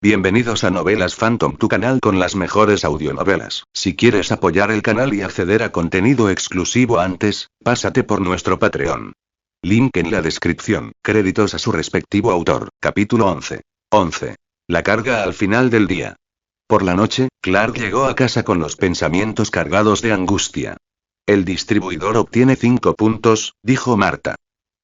Bienvenidos a Novelas Phantom, tu canal con las mejores audionovelas. Si quieres apoyar el canal y acceder a contenido exclusivo antes, pásate por nuestro Patreon. Link en la descripción. Créditos a su respectivo autor. Capítulo 11. 11. La carga al final del día. Por la noche, Clark llegó a casa con los pensamientos cargados de angustia. El distribuidor obtiene 5 puntos, dijo Marta.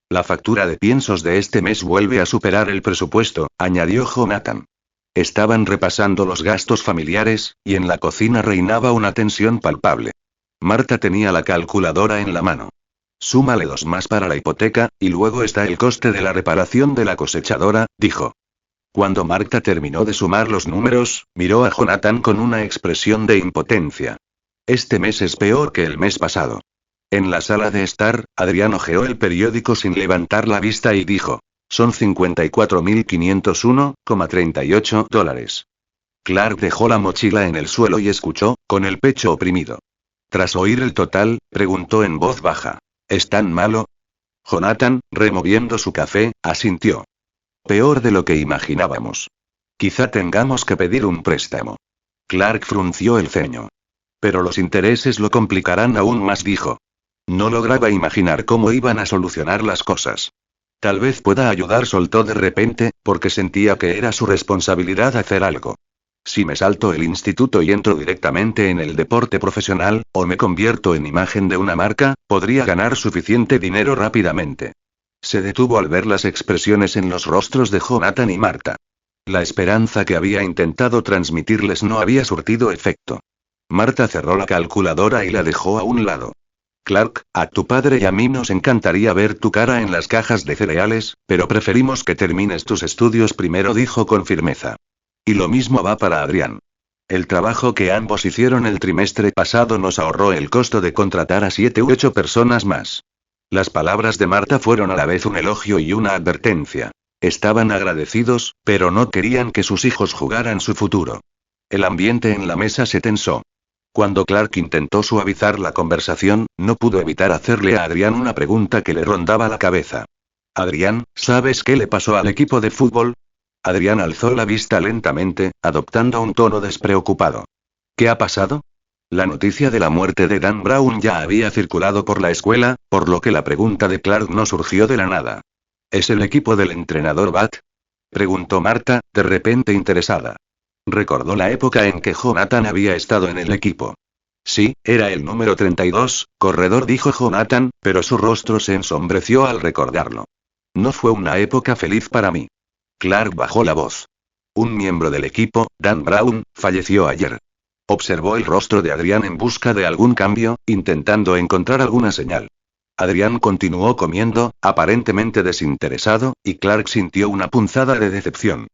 La factura de piensos de este mes vuelve a superar el presupuesto, añadió Jonathan. Estaban repasando los gastos familiares, y en la cocina reinaba una tensión palpable. Marta tenía la calculadora en la mano. Súmale 2 más para la hipoteca, y luego está el coste de la reparación de la cosechadora, dijo. Cuando Marta terminó de sumar los números, miró a Jonathan con una expresión de impotencia. Este mes es peor que el mes pasado. En la sala de estar, Adrián hojeó el periódico sin levantar la vista y dijo. Son $54.501,38. Clark dejó la mochila en el suelo y escuchó, con el pecho oprimido. Tras oír el total, preguntó en voz baja. ¿Es tan malo? Jonathan, removiendo su café, asintió. Peor de lo que imaginábamos. Quizá tengamos que pedir un préstamo. Clark frunció el ceño. Pero los intereses lo complicarán aún más, dijo. No lograba imaginar cómo iban a solucionar las cosas. Tal vez pueda ayudar, soltó de repente, porque sentía que era su responsabilidad hacer algo. Si me salto el instituto y entro directamente en el deporte profesional, o me convierto en imagen de una marca, podría ganar suficiente dinero rápidamente. Se detuvo al ver las expresiones en los rostros de Jonathan y Marta. La esperanza que había intentado transmitirles no había surtido efecto. Marta cerró la calculadora y la dejó a un lado. Clark, a tu padre y a mí nos encantaría ver tu cara en las cajas de cereales, pero preferimos que termines tus estudios primero, dijo con firmeza. Y lo mismo va para Adrián. El trabajo que ambos hicieron el trimestre pasado nos ahorró el costo de contratar a 7 u 8 personas más. Las palabras de Marta fueron a la vez un elogio y una advertencia. Estaban agradecidos, pero no querían que sus hijos jugaran su futuro. El ambiente en la mesa se tensó. Cuando Clark intentó suavizar la conversación, no pudo evitar hacerle a Adrián una pregunta que le rondaba la cabeza. Adrián, ¿sabes qué le pasó al equipo de fútbol? Adrián alzó la vista lentamente, adoptando un tono despreocupado. ¿Qué ha pasado? La noticia de la muerte de Dan Brown ya había circulado por la escuela, por lo que la pregunta de Clark no surgió de la nada. ¿Es el equipo del entrenador Bat? Preguntó Marta, de repente interesada. Recordó la época en que Jonathan había estado en el equipo. Sí, era el número 32, corredor, dijo Jonathan, pero su rostro se ensombreció al recordarlo. No fue una época feliz para mí. Clark bajó la voz. Un miembro del equipo, Dan Brown, falleció ayer. Observó el rostro de Adrián en busca de algún cambio, intentando encontrar alguna señal. Adrián continuó comiendo, aparentemente desinteresado, y Clark sintió una punzada de decepción.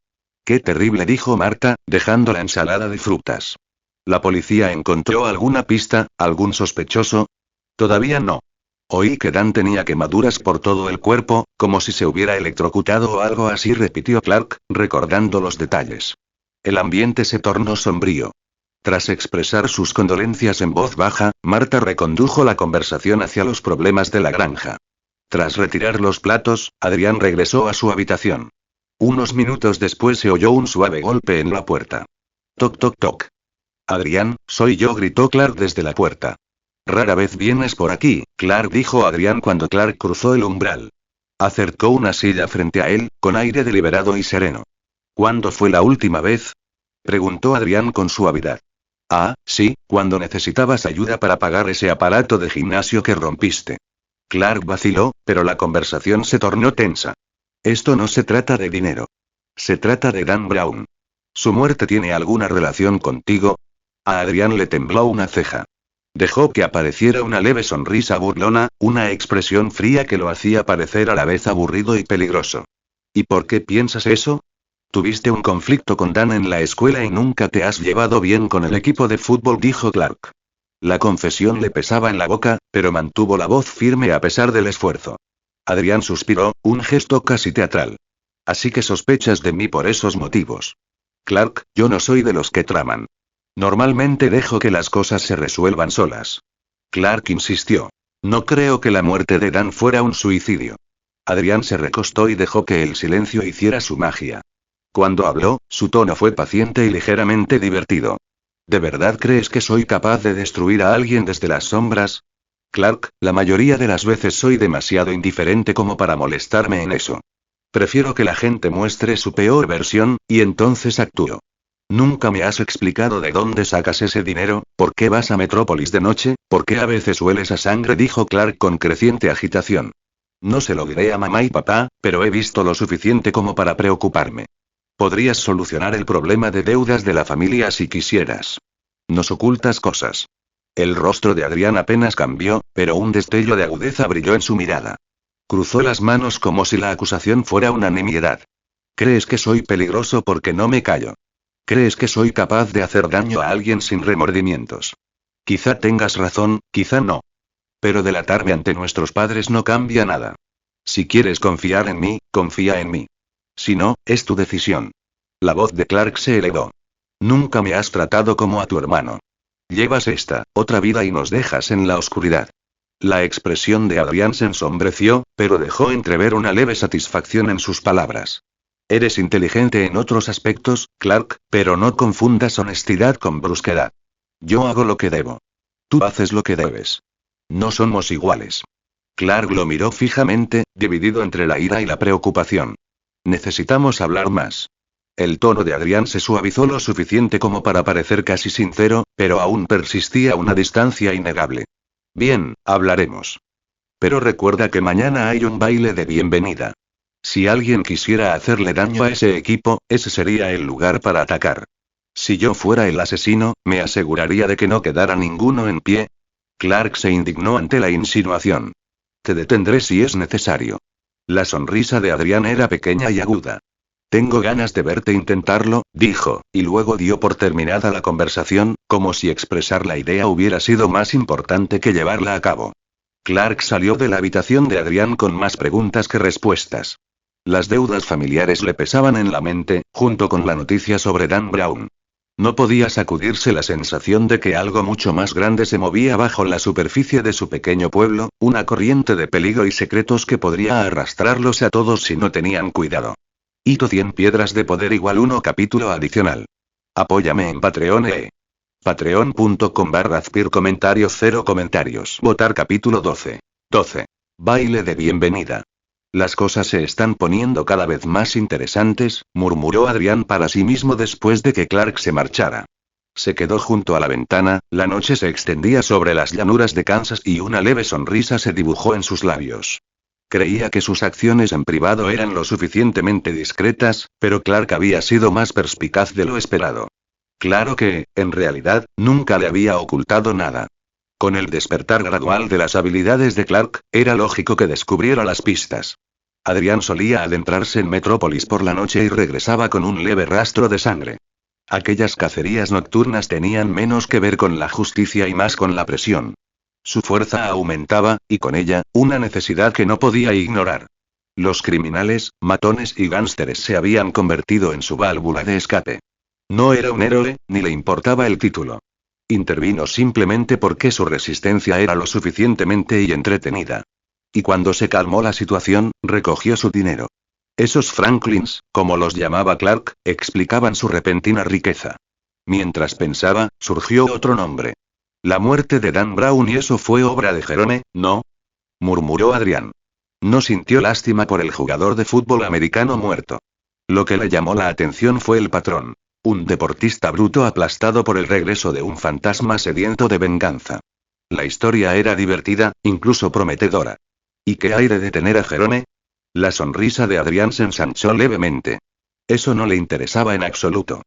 Qué terrible, dijo Marta, dejando la ensalada de frutas. ¿La policía encontró alguna pista, algún sospechoso? Todavía no. Oí que Dan tenía quemaduras por todo el cuerpo, como si se hubiera electrocutado o algo así, repitió Clark, recordando los detalles. El ambiente se tornó sombrío. Tras expresar sus condolencias en voz baja, Marta recondujo la conversación hacia los problemas de la granja. Tras retirar los platos, Adrián regresó a su habitación. Unos minutos después se oyó un suave golpe en la puerta. Toc toc toc. Adrián, soy yo, gritó Clark desde la puerta. Rara vez vienes por aquí, Clark, dijo Adrián cuando Clark cruzó el umbral. Acercó una silla frente a él, con aire deliberado y sereno. ¿Cuándo fue la última vez? Preguntó Adrián con suavidad. Ah, sí, cuando necesitabas ayuda para pagar ese aparato de gimnasio que rompiste. Clark vaciló, pero la conversación se tornó tensa. Esto no se trata de dinero. Se trata de Dan Brown. ¿Su muerte tiene alguna relación contigo? A Adrián le tembló una ceja. Dejó que apareciera una leve sonrisa burlona, una expresión fría que lo hacía parecer a la vez aburrido y peligroso. ¿Y por qué piensas eso? Tuviste un conflicto con Dan en la escuela y nunca te has llevado bien con el equipo de fútbol, dijo Clark. La confesión le pesaba en la boca, pero mantuvo la voz firme a pesar del esfuerzo. Adrián suspiró, un gesto casi teatral. Así que sospechas de mí por esos motivos. Clark, yo no soy de los que traman. Normalmente dejo que las cosas se resuelvan solas. Clark insistió. No creo que la muerte de Dan fuera un suicidio. Adrián se recostó y dejó que el silencio hiciera su magia. Cuando habló, su tono fue paciente y ligeramente divertido. ¿De verdad crees que soy capaz de destruir a alguien desde las sombras? Clark, la mayoría de las veces soy demasiado indiferente como para molestarme en eso. Prefiero que la gente muestre su peor versión, y entonces actúo. Nunca me has explicado de dónde sacas ese dinero, por qué vas a Metrópolis de noche, por qué a veces hueles a sangre, dijo Clark con creciente agitación. No se lo diré a mamá y papá, pero he visto lo suficiente como para preocuparme. Podrías solucionar el problema de deudas de la familia si quisieras. Nos ocultas cosas. El rostro de Adrián apenas cambió, pero un destello de agudeza brilló en su mirada. Cruzó las manos como si la acusación fuera una nimiedad. ¿Crees que soy peligroso porque no me callo? ¿Crees que soy capaz de hacer daño a alguien sin remordimientos? Quizá tengas razón, quizá no. Pero delatarme ante nuestros padres no cambia nada. Si quieres confiar en mí, confía en mí. Si no, es tu decisión. La voz de Clark se elevó. Nunca me has tratado como a tu hermano. Llevas otra vida y nos dejas en la oscuridad. La expresión de Adrián se ensombreció, pero dejó entrever una leve satisfacción en sus palabras. Eres inteligente en otros aspectos, Clark, pero no confundas honestidad con brusquedad. Yo hago lo que debo. Tú haces lo que debes. No somos iguales. Clark lo miró fijamente, dividido entre la ira y la preocupación. Necesitamos hablar más. El tono de Adrián se suavizó lo suficiente como para parecer casi sincero, pero aún persistía una distancia innegable. Bien, hablaremos. Pero recuerda que mañana hay un baile de bienvenida. Si alguien quisiera hacerle daño a ese equipo, ese sería el lugar para atacar. Si yo fuera el asesino, me aseguraría de que no quedara ninguno en pie. Clark se indignó ante la insinuación. Te detendré si es necesario. La sonrisa de Adrián era pequeña y aguda. Tengo ganas de verte intentarlo, dijo, y luego dio por terminada la conversación, como si expresar la idea hubiera sido más importante que llevarla a cabo. Clark salió de la habitación de Adrián con más preguntas que respuestas. Las deudas familiares le pesaban en la mente, junto con la noticia sobre Dan Brown. No podía sacudirse la sensación de que algo mucho más grande se movía bajo la superficie de su pequeño pueblo, una corriente de peligro y secretos que podría arrastrarlos a todos si no tenían cuidado. Hito 100 piedras de poder igual 1 capítulo adicional. Apóyame en Patreon Patreon.com/Azpir comentarios 0 comentarios. Votar capítulo 12. Baile de bienvenida. Las cosas se están poniendo cada vez más interesantes, murmuró Adrián para sí mismo después de que Clark se marchara. Se quedó junto a la ventana, la noche se extendía sobre las llanuras de Kansas y una leve sonrisa se dibujó en sus labios. Creía que sus acciones en privado eran lo suficientemente discretas, pero Clark había sido más perspicaz de lo esperado. Claro que, en realidad, nunca le había ocultado nada. Con el despertar gradual de las habilidades de Clark, era lógico que descubriera las pistas. Adrián solía adentrarse en Metrópolis por la noche y regresaba con un leve rastro de sangre. Aquellas cacerías nocturnas tenían menos que ver con la justicia y más con la presión. Su fuerza aumentaba, y con ella, una necesidad que no podía ignorar. Los criminales, matones y gánsteres se habían convertido en su válvula de escape. No era un héroe, ni le importaba el título. Intervino simplemente porque su resistencia era lo suficientemente y entretenida. Y cuando se calmó la situación, recogió su dinero. Esos Franklins, como los llamaba Clark, explicaban su repentina riqueza. Mientras pensaba, surgió otro nombre. La muerte de Dan Brown, y eso fue obra de Jerome, ¿no? Murmuró Adrián. No sintió lástima por el jugador de fútbol americano muerto. Lo que le llamó la atención fue el patrón. Un deportista bruto aplastado por el regreso de un fantasma sediento de venganza. La historia era divertida, incluso prometedora. ¿Y qué hay de detener a Jerome? La sonrisa de Adrián se ensanchó levemente. Eso no le interesaba en absoluto.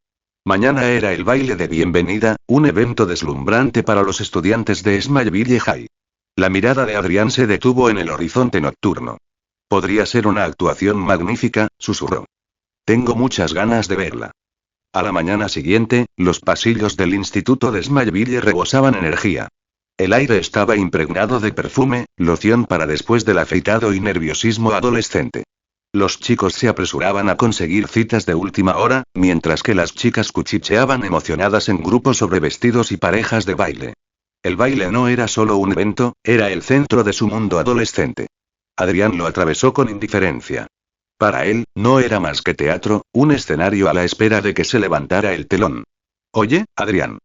Mañana era el baile de bienvenida, un evento deslumbrante para los estudiantes de Smallville High. La mirada de Adrián se detuvo en el horizonte nocturno. Podría ser una actuación magnífica, susurró. Tengo muchas ganas de verla. A la mañana siguiente, los pasillos del instituto de Smallville rebosaban energía. El aire estaba impregnado de perfume, loción para después del afeitado y nerviosismo adolescente. Los chicos se apresuraban a conseguir citas de última hora, mientras que las chicas cuchicheaban emocionadas en grupos sobre vestidos y parejas de baile. El baile no era solo un evento, era el centro de su mundo adolescente. Adrián lo atravesó con indiferencia. Para él, no era más que teatro, un escenario a la espera de que se levantara el telón. Oye, Adrián.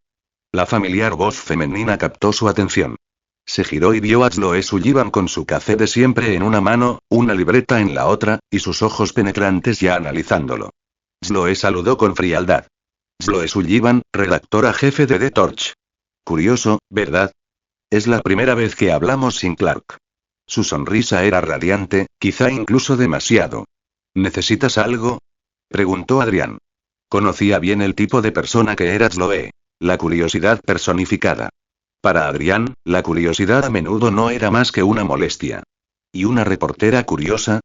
La familiar voz femenina captó su atención. Se giró y vio a Chloe Sullivan con su café de siempre en una mano, una libreta en la otra, y sus ojos penetrantes ya analizándolo. Chloe saludó con frialdad. Chloe Sullivan, redactora jefe de The Torch. Curioso, ¿verdad? Es la primera vez que hablamos sin Clark. Su sonrisa era radiante, quizá incluso demasiado. ¿Necesitas algo? Preguntó Adrián. Conocía bien el tipo de persona que era Chloe. La curiosidad personificada. Para Adrián, la curiosidad a menudo no era más que una molestia. ¿Y una reportera curiosa?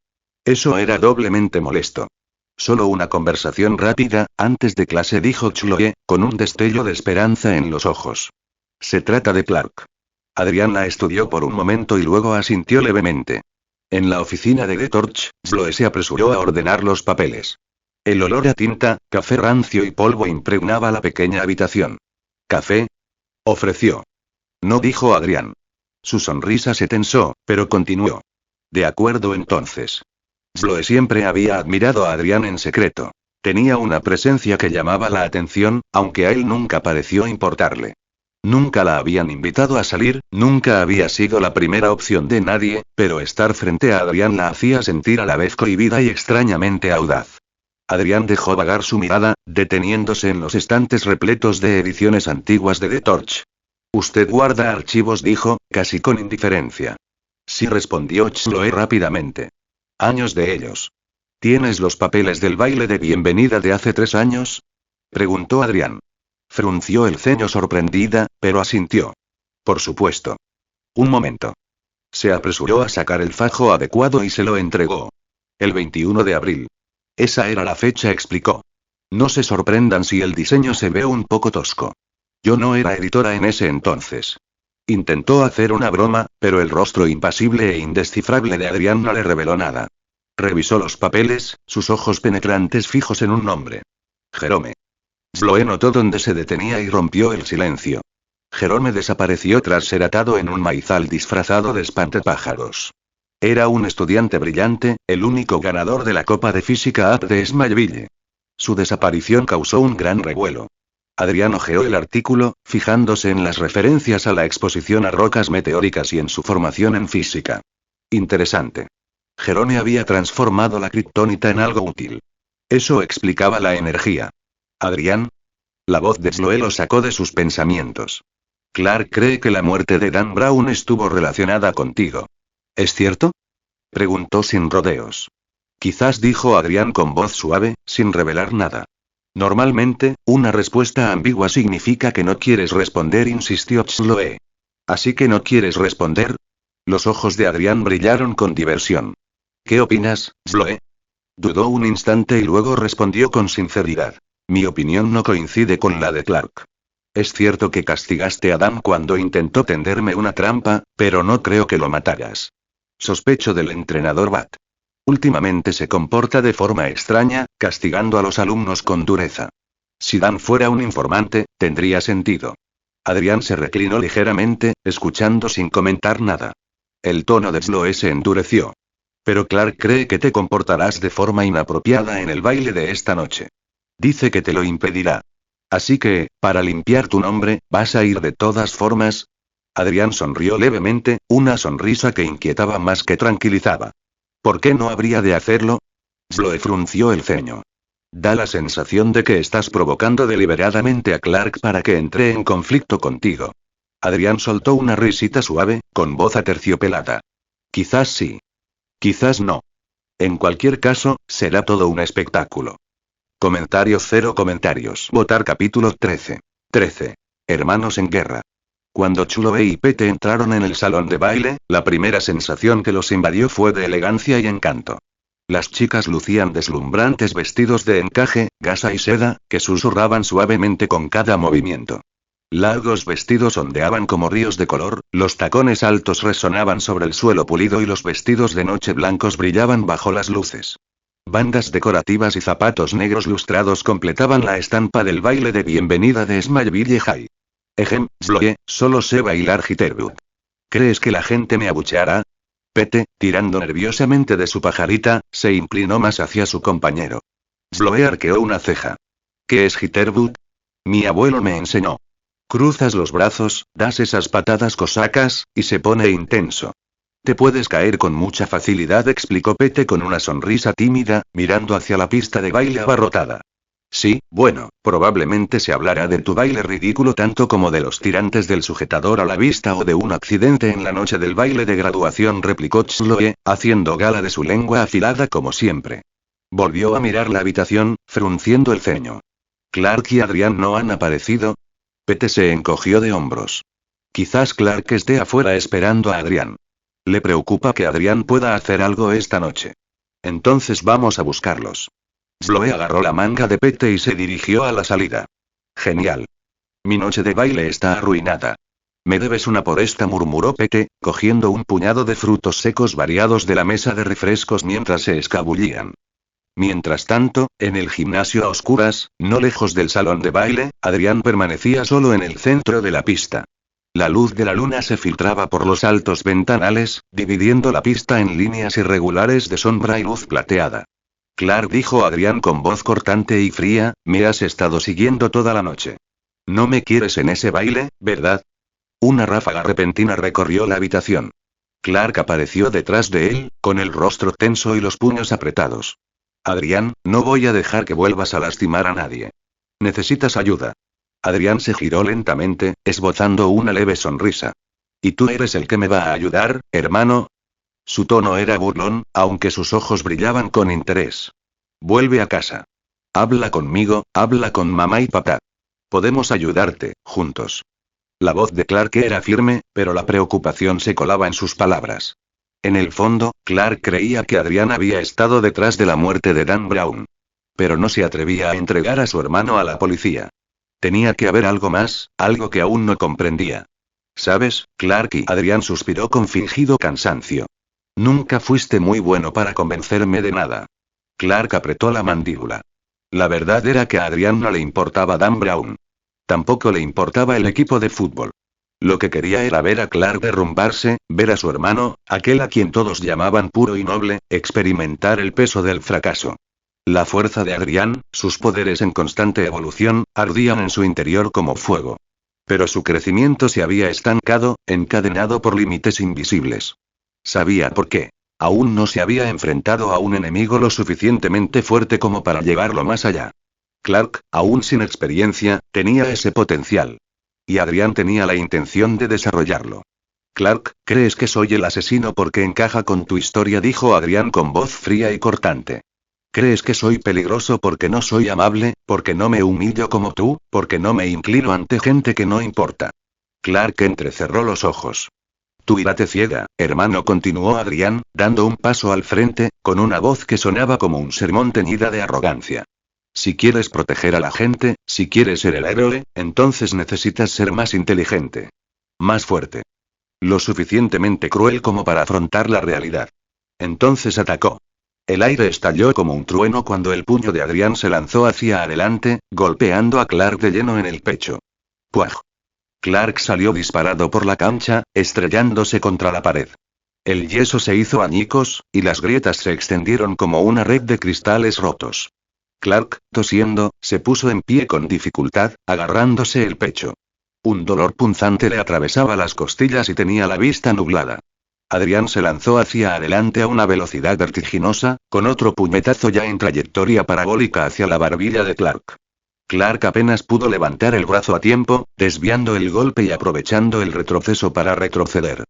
Eso era doblemente molesto. Solo una conversación rápida, antes de clase, dijo Chloe, con un destello de esperanza en los ojos. Se trata de Clark. Adrián la estudió por un momento y luego asintió levemente. En la oficina de The Torch, Chloe se apresuró a ordenar los papeles. El olor a tinta, café rancio y polvo impregnaba la pequeña habitación. ¿Café? Ofreció. No, dijo Adrián. Su sonrisa se tensó, pero continuó. De acuerdo entonces. Chloe siempre había admirado a Adrián en secreto. Tenía una presencia que llamaba la atención, aunque a él nunca pareció importarle. Nunca la habían invitado a salir, nunca había sido la primera opción de nadie, pero estar frente a Adrián la hacía sentir a la vez cohibida y extrañamente audaz. Adrián dejó vagar su mirada, deteniéndose en los estantes repletos de ediciones antiguas de The Torch. Usted guarda archivos, dijo, casi con indiferencia. Sí, respondió Chloe rápidamente. Años de ellos. ¿Tienes los papeles del baile de bienvenida de hace 3 años? Preguntó Adrián. Frunció el ceño sorprendida, pero asintió. Por supuesto. Un momento. Se apresuró a sacar el fajo adecuado y se lo entregó. El 21 de abril. Esa era la fecha, explicó. No se sorprendan si el diseño se ve un poco tosco. Yo no era editora en ese entonces. Intentó hacer una broma, pero el rostro impasible e indescifrable de Adrián no le reveló nada. Revisó los papeles, sus ojos penetrantes fijos en un nombre. Jerome. Chloe notó dónde se detenía y rompió el silencio. Jerome desapareció tras ser atado en un maizal disfrazado de espantapájaros. Era un estudiante brillante, el único ganador de la Copa de Física AP de Smallville. Su desaparición causó un gran revuelo. Adrián hojeó el artículo, fijándose en las referencias a la exposición a rocas meteóricas y en su formación en física. Interesante. Jerome había transformado la kriptonita en algo útil. Eso explicaba la energía. ¿Adrián? La voz de Chloe lo sacó de sus pensamientos. Clark cree que la muerte de Dan Brown estuvo relacionada contigo. ¿Es cierto? Preguntó sin rodeos. Quizás, dijo Adrián con voz suave, sin revelar nada. Normalmente, una respuesta ambigua significa que no quieres responder, insistió Chloe. ¿Así que no quieres responder? Los ojos de Adrián brillaron con diversión. ¿Qué opinas, Chloe? Dudó un instante y luego respondió con sinceridad. Mi opinión no coincide con la de Clark. Es cierto que castigaste a Dan cuando intentó tenderme una trampa, pero no creo que lo mataras. Sospecho del entrenador Bat. Últimamente se comporta de forma extraña, castigando a los alumnos con dureza. Si Dan fuera un informante, tendría sentido. Adrián se reclinó ligeramente, escuchando sin comentar nada. El tono de Chloe se endureció. Pero Clark cree que te comportarás de forma inapropiada en el baile de esta noche. Dice que te lo impedirá. Así que, para limpiar tu nombre, ¿vas a ir de todas formas? Adrián sonrió levemente, una sonrisa que inquietaba más que tranquilizaba. ¿Por qué no habría de hacerlo? Chloe frunció el ceño. Da la sensación de que estás provocando deliberadamente a Clark para que entre en conflicto contigo. Adrián soltó una risita suave, con voz aterciopelada. Quizás sí. Quizás no. En cualquier caso, será todo un espectáculo. Comentario 0 comentarios. Votar capítulo 13. 13. Hermanos en guerra. Cuando Chloe y Pete entraron en el salón de baile, la primera sensación que los invadió fue de elegancia y encanto. Las chicas lucían deslumbrantes vestidos de encaje, gasa y seda, que susurraban suavemente con cada movimiento. Largos vestidos ondeaban como ríos de color, los tacones altos resonaban sobre el suelo pulido y los vestidos de noche blancos brillaban bajo las luces. Bandas decorativas y zapatos negros lustrados completaban la estampa del baile de bienvenida de Smallville High. Chloe, solo sé bailar Jitterbug. ¿Crees que la gente me abucheará? Pete, tirando nerviosamente de su pajarita, se inclinó más hacia su compañero. Sloe arqueó una ceja. ¿Qué es Jitterbug? Mi abuelo me enseñó. Cruzas los brazos, das esas patadas cosacas, y se pone intenso. Te puedes caer con mucha facilidad, explicó Pete con una sonrisa tímida, mirando hacia la pista de baile abarrotada. Sí, bueno, probablemente se hablará de tu baile ridículo tanto como de los tirantes del sujetador a la vista o de un accidente en la noche del baile de graduación, replicó Chloe, haciendo gala de su lengua afilada como siempre. Volvió a mirar la habitación, frunciendo el ceño. ¿Clark y Adrián no han aparecido? Pete se encogió de hombros. Quizás Clark esté afuera esperando a Adrián. Le preocupa que Adrián pueda hacer algo esta noche. Entonces vamos a buscarlos. Sloe agarró la manga de Pete y se dirigió a la salida. Genial. Mi noche de baile está arruinada. Me debes una por esta, murmuró Pete, cogiendo un puñado de frutos secos variados de la mesa de refrescos mientras se escabullían. Mientras tanto, en el gimnasio a oscuras, no lejos del salón de baile, Adrián permanecía solo en el centro de la pista. La luz de la luna se filtraba por los altos ventanales, dividiendo la pista en líneas irregulares de sombra y luz plateada. Clark, dijo Adrián con voz cortante y fría, me has estado siguiendo toda la noche. No me quieres en ese baile, ¿verdad? Una ráfaga repentina recorrió la habitación. Clark apareció detrás de él, con el rostro tenso y los puños apretados. Adrián, no voy a dejar que vuelvas a lastimar a nadie. ¿Necesitas ayuda? Adrián se giró lentamente, esbozando una leve sonrisa. ¿Y tú eres el que me va a ayudar, hermano? Su tono era burlón, aunque sus ojos brillaban con interés. Vuelve a casa. Habla conmigo, habla con mamá y papá. Podemos ayudarte, juntos. La voz de Clark era firme, pero la preocupación se colaba en sus palabras. En el fondo, Clark creía que Adrián había estado detrás de la muerte de Dan Brown. Pero no se atrevía a entregar a su hermano a la policía. Tenía que haber algo más, algo que aún no comprendía. ¿Sabes, Clark? Y Adrián suspiró con fingido cansancio. Nunca fuiste muy bueno para convencerme de nada. Clark apretó la mandíbula. La verdad era que a Adrián no le importaba Dan Brown. Tampoco le importaba el equipo de fútbol. Lo que quería era ver a Clark derrumbarse, ver a su hermano, aquel a quien todos llamaban puro y noble, experimentar el peso del fracaso. La fuerza de Adrián, sus poderes en constante evolución, ardían en su interior como fuego. Pero su crecimiento se había estancado, encadenado por límites invisibles. Sabía por qué. Aún no se había enfrentado a un enemigo lo suficientemente fuerte como para llevarlo más allá. Clark, aún sin experiencia, tenía ese potencial. Y Adrián tenía la intención de desarrollarlo. Clark, ¿crees que soy el asesino porque encaja con tu historia?, dijo Adrián con voz fría y cortante. ¿Crees que soy peligroso porque no soy amable, porque no me humillo como tú, porque no me inclino ante gente que no importa? Clark entrecerró los ojos. Tu ira te ciega, hermano, continuó Adrián, dando un paso al frente, con una voz que sonaba como un sermón teñida de arrogancia. Si quieres proteger a la gente, si quieres ser el héroe, entonces necesitas ser más inteligente. Más fuerte. Lo suficientemente cruel como para afrontar la realidad. Entonces atacó. El aire estalló como un trueno cuando el puño de Adrián se lanzó hacia adelante, golpeando a Clark de lleno en el pecho. ¡Puaj! Clark salió disparado por la cancha, estrellándose contra la pared. El yeso se hizo añicos, y las grietas se extendieron como una red de cristales rotos. Clark, tosiendo, se puso en pie con dificultad, agarrándose el pecho. Un dolor punzante le atravesaba las costillas y tenía la vista nublada. Adrián se lanzó hacia adelante a una velocidad vertiginosa, con otro puñetazo ya en trayectoria parabólica hacia la barbilla de Clark. Clark apenas pudo levantar el brazo a tiempo, desviando el golpe y aprovechando el retroceso para retroceder.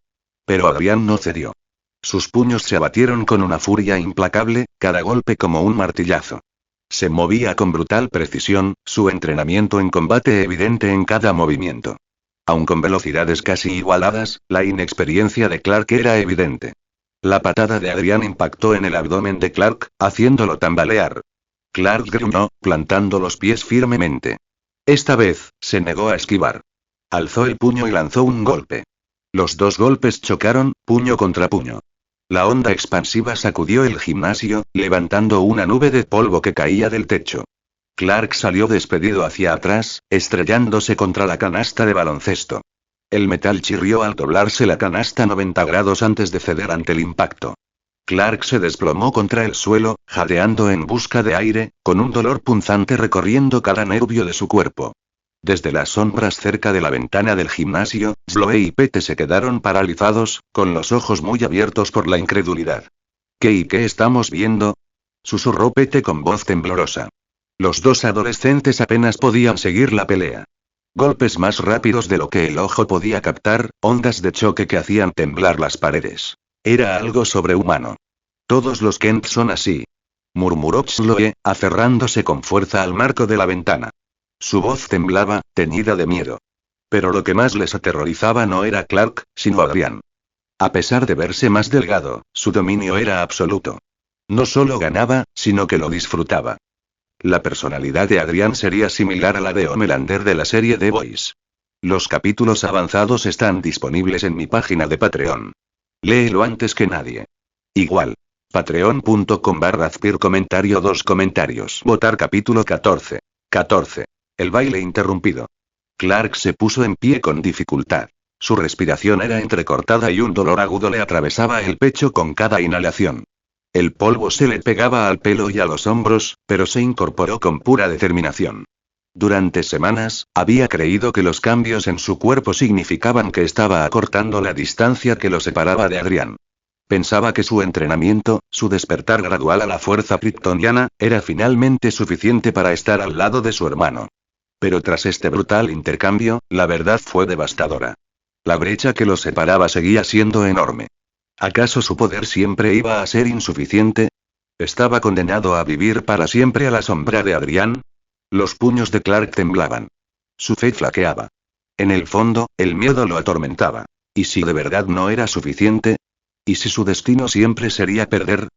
Pero Adrián no cedió. Sus puños se abatieron con una furia implacable, cada golpe como un martillazo. Se movía con brutal precisión, su entrenamiento en combate evidente en cada movimiento. Aun con velocidades casi igualadas, la inexperiencia de Clark era evidente. La patada de Adrián impactó en el abdomen de Clark, haciéndolo tambalear. Clark gruñó, plantando los pies firmemente. Esta vez, se negó a esquivar. Alzó el puño y lanzó un golpe. Los dos golpes chocaron, puño contra puño. La onda expansiva sacudió el gimnasio, levantando una nube de polvo que caía del techo. Clark salió despedido hacia atrás, estrellándose contra la canasta de baloncesto. El metal chirrió al doblarse la canasta 90 grados antes de ceder ante el impacto. Clark se desplomó contra el suelo, jadeando en busca de aire, con un dolor punzante recorriendo cada nervio de su cuerpo. Desde las sombras cerca de la ventana del gimnasio, Sloe y Pete se quedaron paralizados, con los ojos muy abiertos por la incredulidad. ¿Qué estamos viendo?, susurró Pete con voz temblorosa. Los dos adolescentes apenas podían seguir la pelea. Golpes más rápidos de lo que el ojo podía captar, ondas de choque que hacían temblar las paredes. Era algo sobrehumano. Todos los Kent son así, murmuró Sloe, aferrándose con fuerza al marco de la ventana. Su voz temblaba, teñida de miedo. Pero lo que más les aterrorizaba no era Clark, sino Adrian. A pesar de verse más delgado, su dominio era absoluto. No solo ganaba, sino que lo disfrutaba. La personalidad de Adrian sería similar a la de Homelander de la serie The Boys. Los capítulos avanzados están disponibles en mi página de Patreon. Léelo antes que nadie. Igual. Patreon.com/Azpir comentario 2 comentarios. Votar capítulo 14. El baile interrumpido. Clark se puso en pie con dificultad. Su respiración era entrecortada y un dolor agudo le atravesaba el pecho con cada inhalación. El polvo se le pegaba al pelo y a los hombros, pero se incorporó con pura determinación. Durante semanas, había creído que los cambios en su cuerpo significaban que estaba acortando la distancia que lo separaba de Adrian. Pensaba que su entrenamiento, su despertar gradual a la fuerza kryptoniana, era finalmente suficiente para estar al lado de su hermano. Pero tras este brutal intercambio, la verdad fue devastadora. La brecha que los separaba seguía siendo enorme. ¿Acaso su poder siempre iba a ser insuficiente? ¿Estaba condenado a vivir para siempre a la sombra de Adrian? Los puños de Clark temblaban. Su fe flaqueaba. En el fondo, el miedo lo atormentaba. ¿Y si de verdad no era suficiente? ¿Y si su destino siempre sería perder?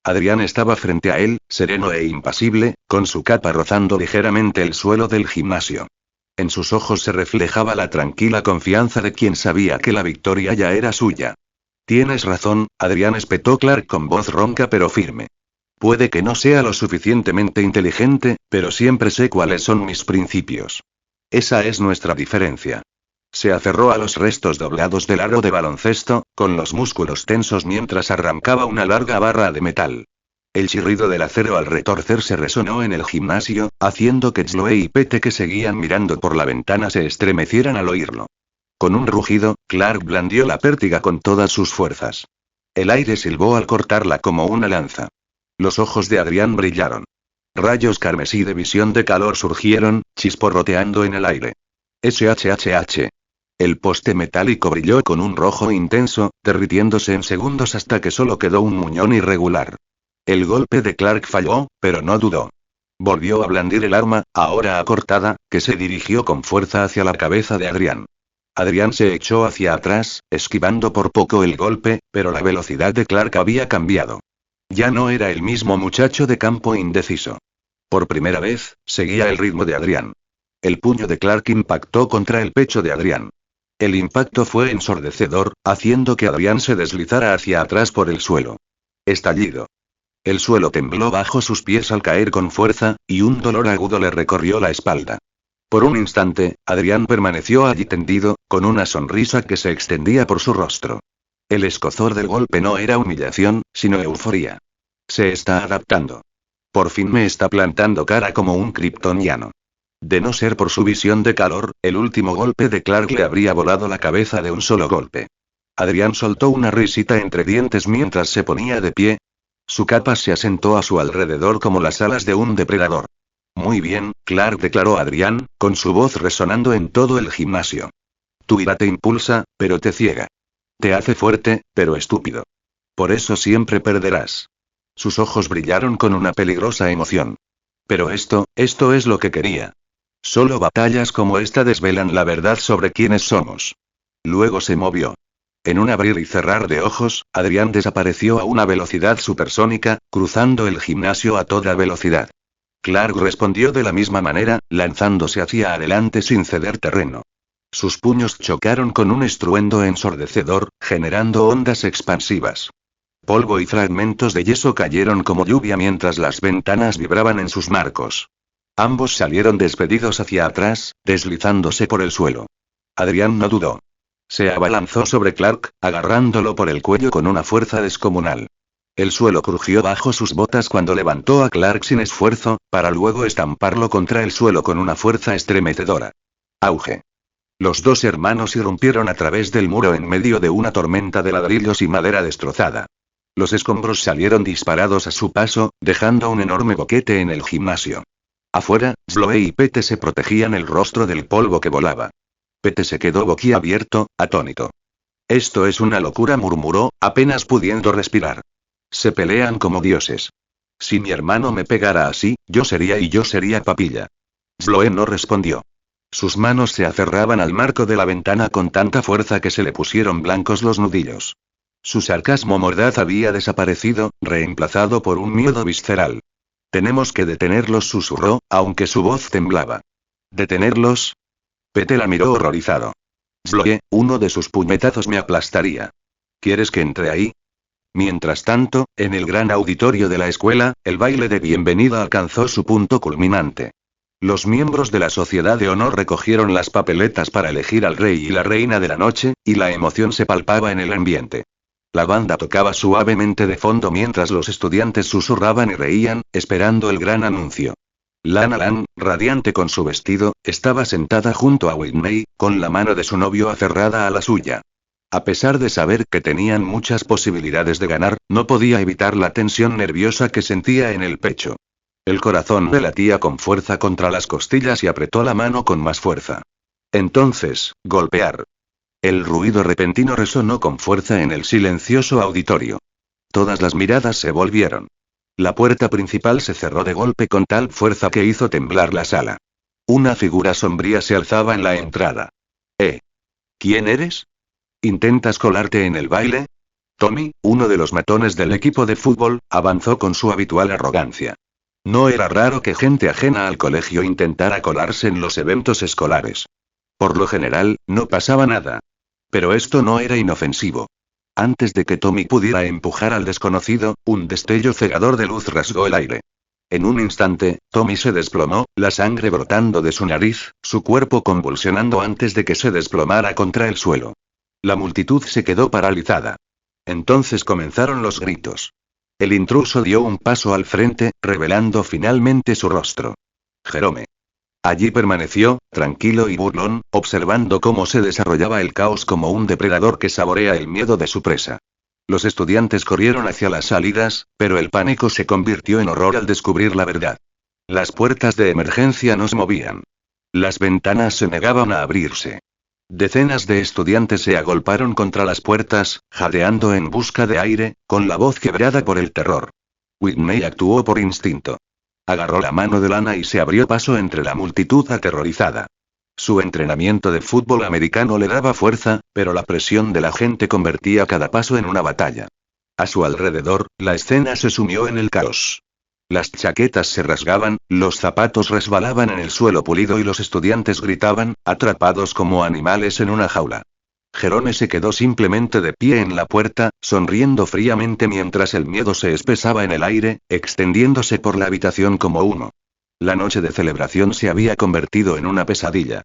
Adrian estaba frente a él, sereno e impasible, con su capa rozando ligeramente el suelo del gimnasio. En sus ojos se reflejaba la tranquila confianza de quien sabía que la victoria ya era suya. Tienes razón, Adrian, espetó Clark con voz ronca pero firme. Puede que no sea lo suficientemente inteligente, pero siempre sé cuáles son mis principios. Esa es nuestra diferencia. Se aferró a los restos doblados del aro de baloncesto, con los músculos tensos mientras arrancaba una larga barra de metal. El chirrido del acero al retorcerse resonó en el gimnasio, haciendo que Sloe y Pete, que seguían mirando por la ventana, se estremecieran al oírlo. Con un rugido, Clark blandió la pértiga con todas sus fuerzas. El aire silbó al cortarla como una lanza. Los ojos de Adrian brillaron. Rayos carmesí de visión de calor surgieron, chisporroteando en el aire. SHHH. El poste metálico brilló con un rojo intenso, derritiéndose en segundos hasta que solo quedó un muñón irregular. El golpe de Clark falló, pero no dudó. Volvió a blandir el arma, ahora acortada, que se dirigió con fuerza hacia la cabeza de Adrian. Adrian se echó hacia atrás, esquivando por poco el golpe, pero la velocidad de Clark había cambiado. Ya no era el mismo muchacho de campo indeciso. Por primera vez, seguía el ritmo de Adrian. El puño de Clark impactó contra el pecho de Adrian. El impacto fue ensordecedor, haciendo que Adrian se deslizara hacia atrás por el suelo. Estallido. El suelo tembló bajo sus pies al caer con fuerza, y un dolor agudo le recorrió la espalda. Por un instante, Adrian permaneció allí tendido, con una sonrisa que se extendía por su rostro. El escozor del golpe no era humillación, sino euforía. Se está adaptando. Por fin me está plantando cara como un kryptoniano. De no ser por su visión de calor, el último golpe de Clark le habría volado la cabeza de un solo golpe. Adrian soltó una risita entre dientes mientras se ponía de pie. Su capa se asentó a su alrededor como las alas de un depredador. Muy bien, Clark, declaró Adrian, con su voz resonando en todo el gimnasio. Tu ira te impulsa, pero te ciega. Te hace fuerte, pero estúpido. Por eso siempre perderás. Sus ojos brillaron con una peligrosa emoción. Pero esto es lo que quería. Solo batallas como esta desvelan la verdad sobre quiénes somos. Luego se movió. En un abrir y cerrar de ojos, Adrian desapareció a una velocidad supersónica, cruzando el gimnasio a toda velocidad. Clark respondió de la misma manera, lanzándose hacia adelante sin ceder terreno. Sus puños chocaron con un estruendo ensordecedor, generando ondas expansivas. Polvo y fragmentos de yeso cayeron como lluvia mientras las ventanas vibraban en sus marcos. Ambos salieron despedidos hacia atrás, deslizándose por el suelo. Adrian no dudó. Se abalanzó sobre Clark, agarrándolo por el cuello con una fuerza descomunal. El suelo crujió bajo sus botas cuando levantó a Clark sin esfuerzo, para luego estamparlo contra el suelo con una fuerza estremecedora. Auge. Los dos hermanos irrumpieron a través del muro en medio de una tormenta de ladrillos y madera destrozada. Los escombros salieron disparados a su paso, dejando un enorme boquete en el gimnasio. Afuera, Sloe y Pete se protegían el rostro del polvo que volaba. Pete se quedó boquiabierto, atónito. Esto es una locura, murmuró, apenas pudiendo respirar. Se pelean como dioses. Si mi hermano me pegara así, yo sería papilla. Sloe no respondió. Sus manos se aferraban al marco de la ventana con tanta fuerza que se le pusieron blancos los nudillos. Su sarcasmo mordaz había desaparecido, reemplazado por un miedo visceral. Tenemos que detenerlos, susurró, aunque su voz temblaba. ¿Detenerlos? Pete la miró horrorizado. Sloe, uno de sus puñetazos me aplastaría. ¿Quieres que entre ahí? Mientras tanto, en el gran auditorio de la escuela, el baile de bienvenida alcanzó su punto culminante. Los miembros de la Sociedad de Honor recogieron las papeletas para elegir al rey y la reina de la noche, y la emoción se palpaba en el ambiente. La banda tocaba suavemente de fondo mientras los estudiantes susurraban y reían, esperando el gran anuncio. Lana Lang, radiante con su vestido, estaba sentada junto a Whitney, con la mano de su novio aferrada a la suya. A pesar de saber que tenían muchas posibilidades de ganar, no podía evitar la tensión nerviosa que sentía en el pecho. El corazón le latía con fuerza contra las costillas y apretó la mano con más fuerza. Entonces, golpear. El ruido repentino resonó con fuerza en el silencioso auditorio. Todas las miradas se volvieron. La puerta principal se cerró de golpe con tal fuerza que hizo temblar la sala. Una figura sombría se alzaba en la entrada. ¿Quién eres? ¿Intentas colarte en el baile? Tommy, uno de los matones del equipo de fútbol, avanzó con su habitual arrogancia. No era raro que gente ajena al colegio intentara colarse en los eventos escolares. Por lo general, no pasaba nada. Pero esto no era inofensivo. Antes de que Tommy pudiera empujar al desconocido, un destello cegador de luz rasgó el aire. En un instante, Tommy se desplomó, la sangre brotando de su nariz, su cuerpo convulsionando antes de que se desplomara contra el suelo. La multitud se quedó paralizada. Entonces comenzaron los gritos. El intruso dio un paso al frente, revelando finalmente su rostro. Jerome. Allí permaneció, tranquilo y burlón, observando cómo se desarrollaba el caos como un depredador que saborea el miedo de su presa. Los estudiantes corrieron hacia las salidas, pero el pánico se convirtió en horror al descubrir la verdad. Las puertas de emergencia no se movían. Las ventanas se negaban a abrirse. Decenas de estudiantes se agolparon contra las puertas, jadeando en busca de aire, con la voz quebrada por el terror. Whitney actuó por instinto. Agarró la mano de Lana y se abrió paso entre la multitud aterrorizada. Su entrenamiento de fútbol americano le daba fuerza, pero la presión de la gente convertía cada paso en una batalla. A su alrededor, la escena se sumió en el caos. Las chaquetas se rasgaban, los zapatos resbalaban en el suelo pulido y los estudiantes gritaban, atrapados como animales en una jaula. Jerome se quedó simplemente de pie en la puerta, sonriendo fríamente mientras el miedo se espesaba en el aire, extendiéndose por la habitación como humo. La noche de celebración se había convertido en una pesadilla.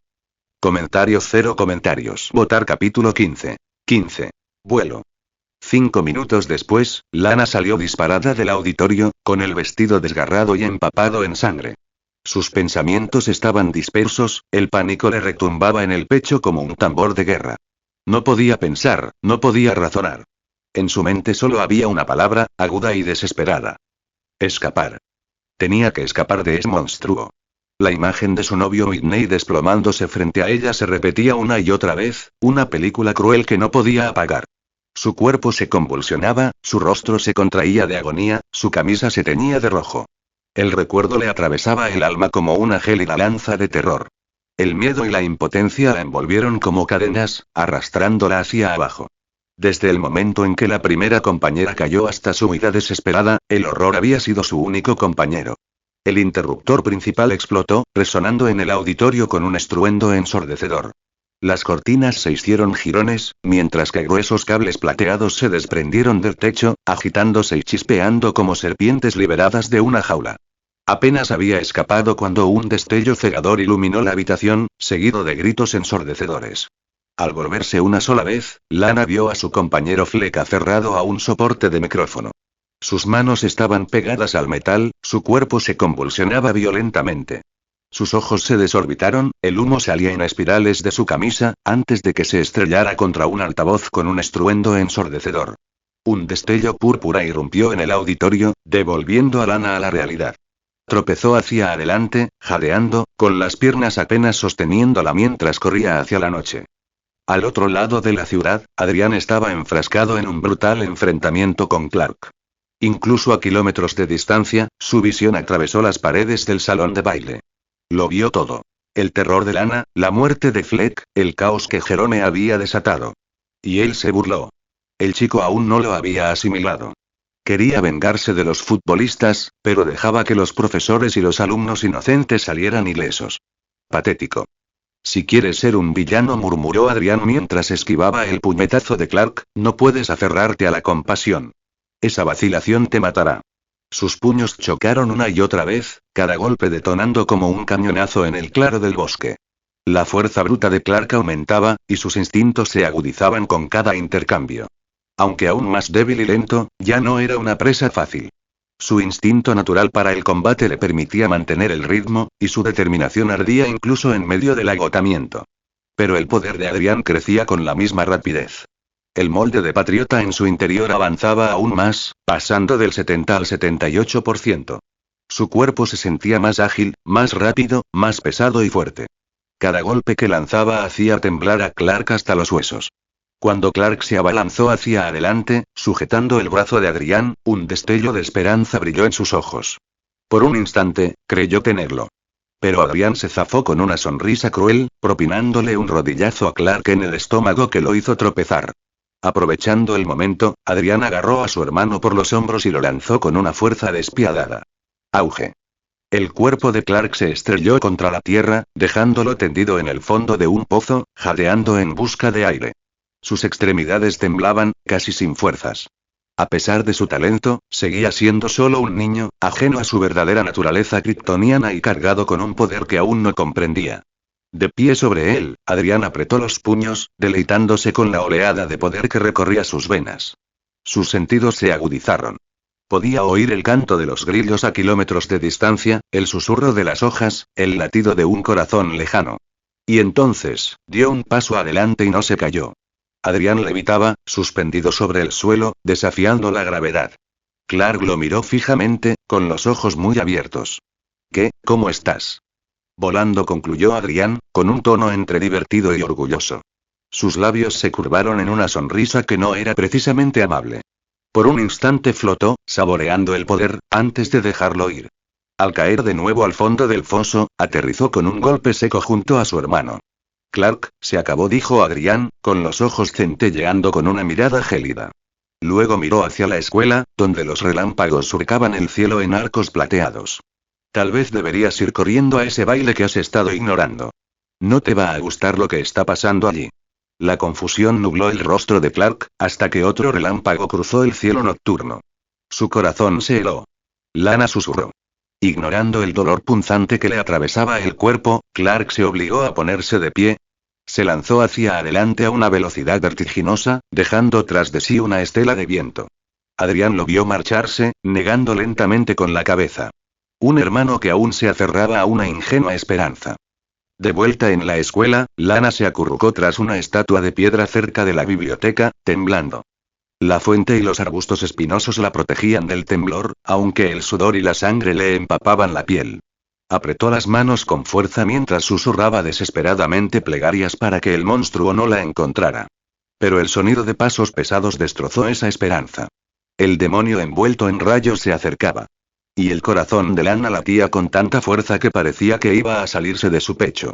Comentario 0 comentarios. Votar capítulo 15. Vuelo. 5 minutos después, Lana salió disparada del auditorio, con el vestido desgarrado y empapado en sangre. Sus pensamientos estaban dispersos, el pánico le retumbaba en el pecho como un tambor de guerra. No podía pensar, no podía razonar. En su mente solo había una palabra, aguda y desesperada. Escapar. Tenía que escapar de ese monstruo. La imagen de su novio Whitney desplomándose frente a ella se repetía una y otra vez, una película cruel que no podía apagar. Su cuerpo se convulsionaba, su rostro se contraía de agonía, su camisa se teñía de rojo. El recuerdo le atravesaba el alma como una gélida lanza de terror. El miedo y la impotencia la envolvieron como cadenas, arrastrándola hacia abajo. Desde el momento en que la primera compañera cayó hasta su huida desesperada, el horror había sido su único compañero. El interruptor principal explotó, resonando en el auditorio con un estruendo ensordecedor. Las cortinas se hicieron jirones, mientras que gruesos cables plateados se desprendieron del techo, agitándose y chispeando como serpientes liberadas de una jaula. Apenas había escapado cuando un destello cegador iluminó la habitación, seguido de gritos ensordecedores. Al volverse una sola vez, Lana vio a su compañero Fleck aferrado a un soporte de micrófono. Sus manos estaban pegadas al metal, su cuerpo se convulsionaba violentamente. Sus ojos se desorbitaron, el humo salía en espirales de su camisa, antes de que se estrellara contra un altavoz con un estruendo ensordecedor. Un destello púrpura irrumpió en el auditorio, devolviendo a Lana a la realidad. Tropezó hacia adelante, jadeando, con las piernas apenas sosteniéndola mientras corría hacia la noche. Al otro lado de la ciudad, Adrián estaba enfrascado en un brutal enfrentamiento con Clark. Incluso a kilómetros de distancia, su visión atravesó las paredes del salón de baile. Lo vio todo. El terror de Lana, la muerte de Fleck, el caos que Jerome había desatado. Y él se burló. El chico aún no lo había asimilado. Quería vengarse de los futbolistas, pero dejaba que los profesores y los alumnos inocentes salieran ilesos. Patético. Si quieres ser un villano, murmuró Adrián mientras esquivaba el puñetazo de Clark, no puedes aferrarte a la compasión. Esa vacilación te matará. Sus puños chocaron una y otra vez, cada golpe detonando como un cañonazo en el claro del bosque. La fuerza bruta de Clark aumentaba, y sus instintos se agudizaban con cada intercambio. Aunque aún más débil y lento, ya no era una presa fácil. Su instinto natural para el combate le permitía mantener el ritmo, y su determinación ardía incluso en medio del agotamiento. Pero el poder de Adrián crecía con la misma rapidez. El molde de patriota en su interior avanzaba aún más, pasando del 70 al 78%. Su cuerpo se sentía más ágil, más rápido, más pesado y fuerte. Cada golpe que lanzaba hacía temblar a Clark hasta los huesos. Cuando Clark se abalanzó hacia adelante, sujetando el brazo de Adrián, un destello de esperanza brilló en sus ojos. Por un instante, creyó tenerlo. Pero Adrián se zafó con una sonrisa cruel, propinándole un rodillazo a Clark en el estómago que lo hizo tropezar. Aprovechando el momento, Adrián agarró a su hermano por los hombros y lo lanzó con una fuerza despiadada. Auge. El cuerpo de Clark se estrelló contra la tierra, dejándolo tendido en el fondo de un pozo, jadeando en busca de aire. Sus extremidades temblaban, casi sin fuerzas. A pesar de su talento, seguía siendo solo un niño, ajeno a su verdadera naturaleza kryptoniana y cargado con un poder que aún no comprendía. De pie sobre él, Adrián apretó los puños, deleitándose con la oleada de poder que recorría sus venas. Sus sentidos se agudizaron. Podía oír el canto de los grillos a kilómetros de distancia, el susurro de las hojas, el latido de un corazón lejano. Y entonces, dio un paso adelante y no se cayó. Adrián levitaba, suspendido sobre el suelo, desafiando la gravedad. Clark lo miró fijamente, con los ojos muy abiertos. ¿Qué? ¿Cómo estás? Volando, concluyó Adrián, con un tono entre divertido y orgulloso. Sus labios se curvaron en una sonrisa que no era precisamente amable. Por un instante flotó, saboreando el poder, antes de dejarlo ir. Al caer de nuevo al fondo del foso, aterrizó con un golpe seco junto a su hermano. Clark, se acabó, dijo Adrián, con los ojos centelleando con una mirada gélida. Luego miró hacia la escuela, donde los relámpagos surcaban el cielo en arcos plateados. Tal vez deberías ir corriendo a ese baile que has estado ignorando. No te va a gustar lo que está pasando allí. La confusión nubló el rostro de Clark, hasta que otro relámpago cruzó el cielo nocturno. Su corazón se heló. Lana susurró. Ignorando el dolor punzante que le atravesaba el cuerpo, Clark se obligó a ponerse de pie. Se lanzó hacia adelante a una velocidad vertiginosa, dejando tras de sí una estela de viento. Adrián lo vio marcharse, negando lentamente con la cabeza. Un hermano que aún se aferraba a una ingenua esperanza. De vuelta en la escuela, Lana se acurrucó tras una estatua de piedra cerca de la biblioteca, temblando. La fuente y los arbustos espinosos la protegían del temblor, aunque el sudor y la sangre le empapaban la piel. Apretó las manos con fuerza mientras susurraba desesperadamente plegarias para que el monstruo no la encontrara. Pero el sonido de pasos pesados destrozó esa esperanza. El demonio envuelto en rayos se acercaba. Y el corazón de Lana latía con tanta fuerza que parecía que iba a salirse de su pecho.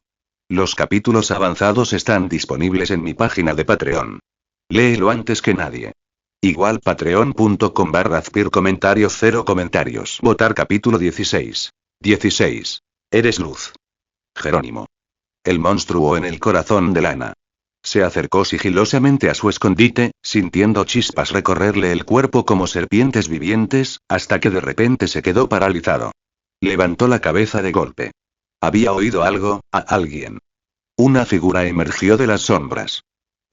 Los capítulos avanzados están disponibles en mi página de Patreon. Léelo antes que nadie. Igual patreon.com/Azpir comentarios 0 comentarios. Votar capítulo 16. 16. Eres luz. Jerónimo. El monstruo en el corazón de Lana. Se acercó sigilosamente a su escondite, sintiendo chispas recorrerle el cuerpo como serpientes vivientes, hasta que de repente se quedó paralizado. Levantó la cabeza de golpe. Había oído algo, a alguien. Una figura emergió de las sombras.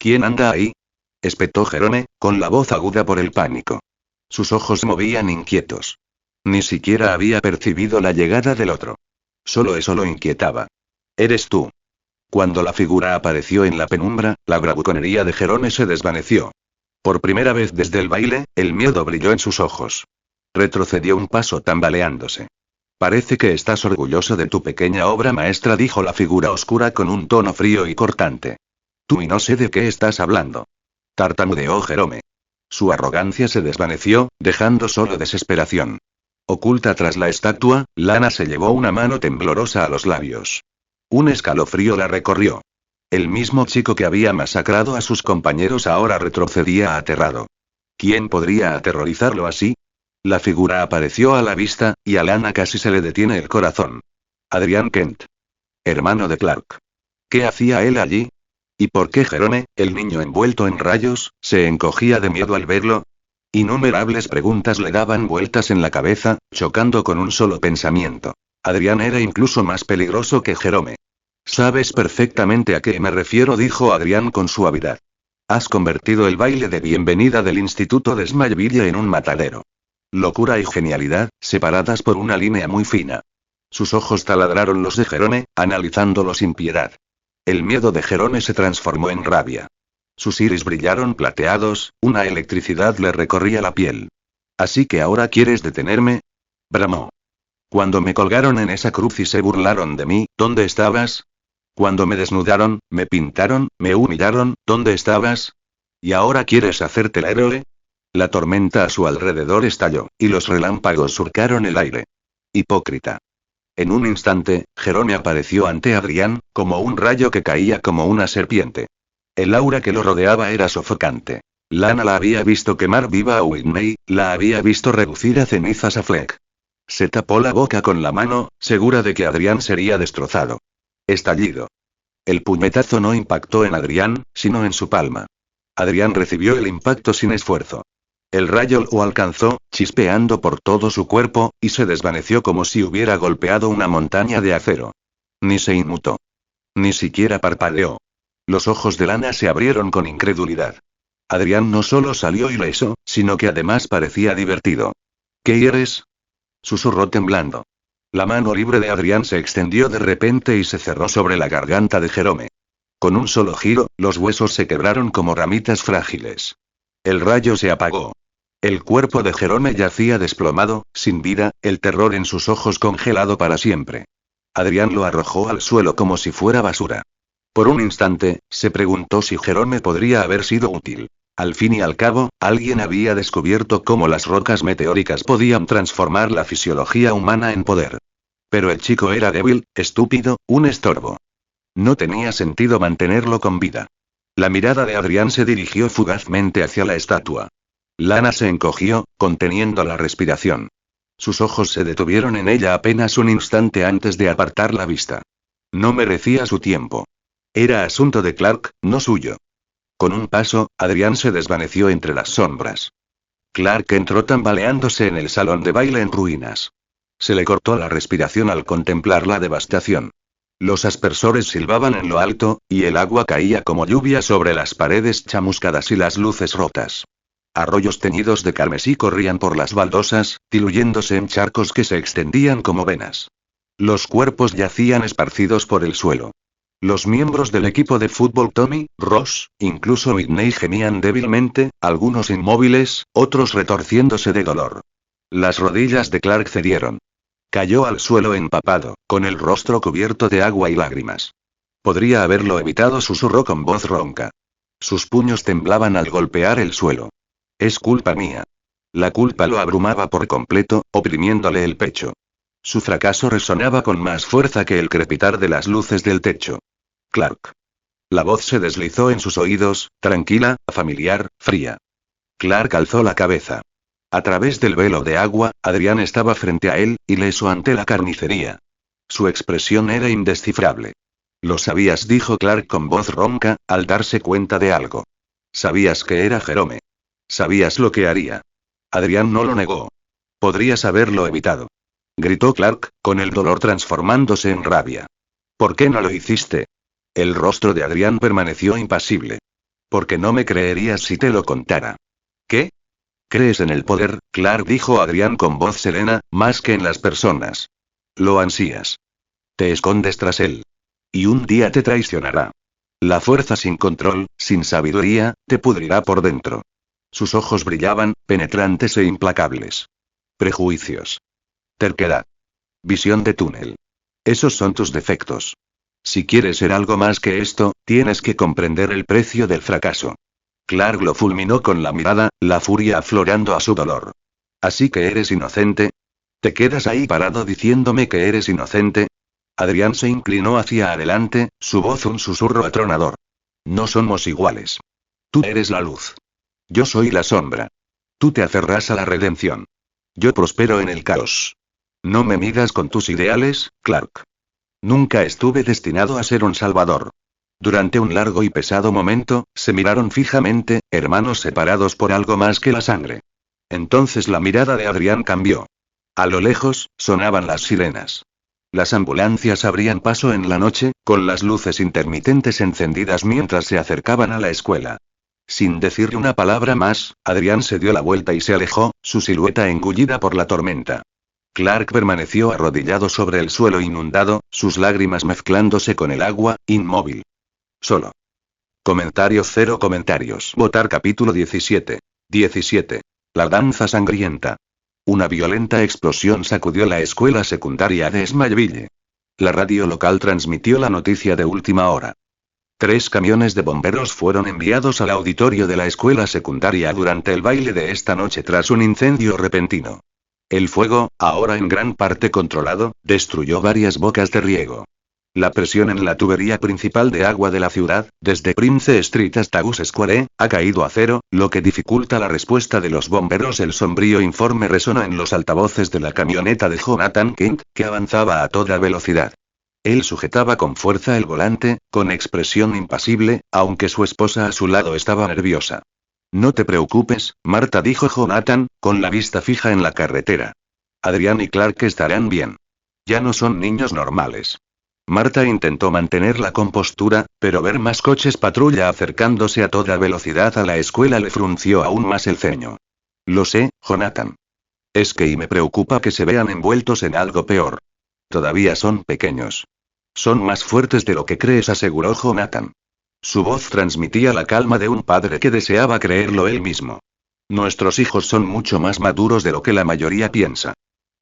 ¿Quién anda ahí? Espetó Jerome, con la voz aguda por el pánico. Sus ojos se movían inquietos. Ni siquiera había percibido la llegada del otro. Solo eso lo inquietaba. ¿Eres tú? Cuando la figura apareció en la penumbra, la bravuconería de Jerome se desvaneció. Por primera vez desde el baile, el miedo brilló en sus ojos. Retrocedió un paso tambaleándose. Parece que estás orgulloso de tu pequeña obra maestra, dijo la figura oscura con un tono frío y cortante. Tú y no sé de qué estás hablando. Tartamudeó Jerome. Su arrogancia se desvaneció, dejando solo desesperación. Oculta tras la estatua, Lana se llevó una mano temblorosa a los labios. Un escalofrío la recorrió. El mismo chico que había masacrado a sus compañeros ahora retrocedía aterrado. ¿Quién podría aterrorizarlo así? La figura apareció a la vista, y a Lana casi se le detiene el corazón. Adrián Kent. Hermano de Clark. ¿Qué hacía él allí? ¿Y por qué Jerome, el niño envuelto en rayos, se encogía de miedo al verlo? Innumerables preguntas le daban vueltas en la cabeza, chocando con un solo pensamiento. Adrián era incluso más peligroso que Jerome. Sabes perfectamente a qué me refiero, dijo Adrián con suavidad. Has convertido el baile de bienvenida del Instituto de Smallville en un matadero. Locura y genialidad, separadas por una línea muy fina. Sus ojos taladraron los de Jerome, analizándolo sin piedad. El miedo de Jerome se transformó en rabia. Sus iris brillaron plateados, una electricidad le recorría la piel. ¿Así que ahora quieres detenerme? Bramó. Cuando me colgaron en esa cruz y se burlaron de mí, ¿dónde estabas? Cuando me desnudaron, me pintaron, me humillaron, ¿dónde estabas? ¿Y ahora quieres hacerte el héroe? La tormenta a su alrededor estalló, y los relámpagos surcaron el aire. Hipócrita. En un instante, Jerome apareció ante Adrián, como un rayo que caía como una serpiente. El aura que lo rodeaba era sofocante. Lana la había visto quemar viva a Whitney, la había visto reducir a cenizas a Fleck. Se tapó la boca con la mano, segura de que Adrián sería destrozado. Estallido. El puñetazo no impactó en Adrián, sino en su palma. Adrián recibió el impacto sin esfuerzo. El rayo lo alcanzó, chispeando por todo su cuerpo, y se desvaneció como si hubiera golpeado una montaña de acero. Ni se inmutó. Ni siquiera parpadeó. Los ojos de Lana se abrieron con incredulidad. Adrián no solo salió ileso, sino que además parecía divertido. ¿Qué eres? Susurró temblando. La mano libre de Adrián se extendió de repente y se cerró sobre la garganta de Jerome. Con un solo giro, los huesos se quebraron como ramitas frágiles. El rayo se apagó. El cuerpo de Jerome yacía desplomado, sin vida, el terror en sus ojos congelado para siempre. Adrián lo arrojó al suelo como si fuera basura. Por un instante, se preguntó si Jerome podría haber sido útil. Al fin y al cabo, alguien había descubierto cómo las rocas meteóricas podían transformar la fisiología humana en poder. Pero el chico era débil, estúpido, un estorbo. No tenía sentido mantenerlo con vida. La mirada de Adrián se dirigió fugazmente hacia la estatua. Lana se encogió, conteniendo la respiración. Sus ojos se detuvieron en ella apenas un instante antes de apartar la vista. No merecía su tiempo. Era asunto de Clark, no suyo. Con un paso, Adrián se desvaneció entre las sombras. Clark entró tambaleándose en el salón de baile en ruinas. Se le cortó la respiración al contemplar la devastación. Los aspersores silbaban en lo alto, y el agua caía como lluvia sobre las paredes chamuscadas y las luces rotas. Arroyos teñidos de carmesí corrían por las baldosas, diluyéndose en charcos que se extendían como venas. Los cuerpos yacían esparcidos por el suelo. Los miembros del equipo de fútbol Tommy, Ross, incluso Whitney gemían débilmente, algunos inmóviles, otros retorciéndose de dolor. Las rodillas de Clark cedieron. Cayó al suelo empapado, con el rostro cubierto de agua y lágrimas. Podría haberlo evitado, susurró con voz ronca. Sus puños temblaban al golpear el suelo. Es culpa mía. La culpa lo abrumaba por completo, oprimiéndole el pecho. Su fracaso resonaba con más fuerza que el crepitar de las luces del techo. Clark. La voz se deslizó en sus oídos, tranquila, familiar, fría. Clark alzó la cabeza. A través del velo de agua, Adrián estaba frente a él, ileso ante la carnicería. Su expresión era indescifrable. Lo sabías, dijo Clark con voz ronca, al darse cuenta de algo. Sabías que era Jerome. Sabías lo que haría. Adrián no lo negó. Podrías haberlo evitado. Gritó Clark, con el dolor transformándose en rabia. ¿Por qué no lo hiciste? El rostro de Adrián permaneció impasible. Porque no me creerías si te lo contara. ¿Qué? ¿Crees en el poder, Clark? Dijo Adrián con voz serena, más que en las personas. Lo ansías. Te escondes tras él. Y un día te traicionará. La fuerza sin control, sin sabiduría, te pudrirá por dentro. Sus ojos brillaban, penetrantes e implacables. Prejuicios. Terquedad. Visión de túnel. Esos son tus defectos. Si quieres ser algo más que esto, tienes que comprender el precio del fracaso. Clark lo fulminó con la mirada, la furia aflorando a su dolor. ¿Así que eres inocente? ¿Te quedas ahí parado diciéndome que eres inocente? Adrián se inclinó hacia adelante, su voz un susurro atronador. No somos iguales. Tú eres la luz. Yo soy la sombra. Tú te aferras a la redención. Yo prospero en el caos. No me midas con tus ideales, Clark. Nunca estuve destinado a ser un salvador. Durante un largo y pesado momento, se miraron fijamente, hermanos separados por algo más que la sangre. Entonces la mirada de Adrián cambió. A lo lejos, sonaban las sirenas. Las ambulancias abrían paso en la noche, con las luces intermitentes encendidas mientras se acercaban a la escuela. Sin decir una palabra más, Adrián se dio la vuelta y se alejó, su silueta engullida por la tormenta. Clark permaneció arrodillado sobre el suelo inundado, sus lágrimas mezclándose con el agua, inmóvil. Solo. Comentario cero comentarios. Votar capítulo 17. 17. La danza sangrienta. Una violenta explosión sacudió la escuela secundaria de Smallville. La radio local transmitió la noticia de última hora. 3 camiones de bomberos fueron enviados al auditorio de la escuela secundaria durante el baile de esta noche tras un incendio repentino. El fuego, ahora en gran parte controlado, destruyó varias bocas de riego. La presión en la tubería principal de agua de la ciudad, desde Prince Street hasta Gus Square, ha caído a cero, lo que dificulta la respuesta de los bomberos. El sombrío informe resonó en los altavoces de la camioneta de Jonathan Kent, que avanzaba a toda velocidad. Él sujetaba con fuerza el volante, con expresión impasible, aunque su esposa a su lado estaba nerviosa. No te preocupes, Marta, dijo Jonathan, con la vista fija en la carretera. Adrián y Clark estarán bien. Ya no son niños normales. Marta intentó mantener la compostura, pero ver más coches patrulla acercándose a toda velocidad a la escuela le frunció aún más el ceño. Lo sé, Jonathan. Es que y me preocupa que se vean envueltos en algo peor. Todavía son pequeños. Son más fuertes de lo que crees, aseguró Jonathan. Su voz transmitía la calma de un padre que deseaba creerlo él mismo. Nuestros hijos son mucho más maduros de lo que la mayoría piensa.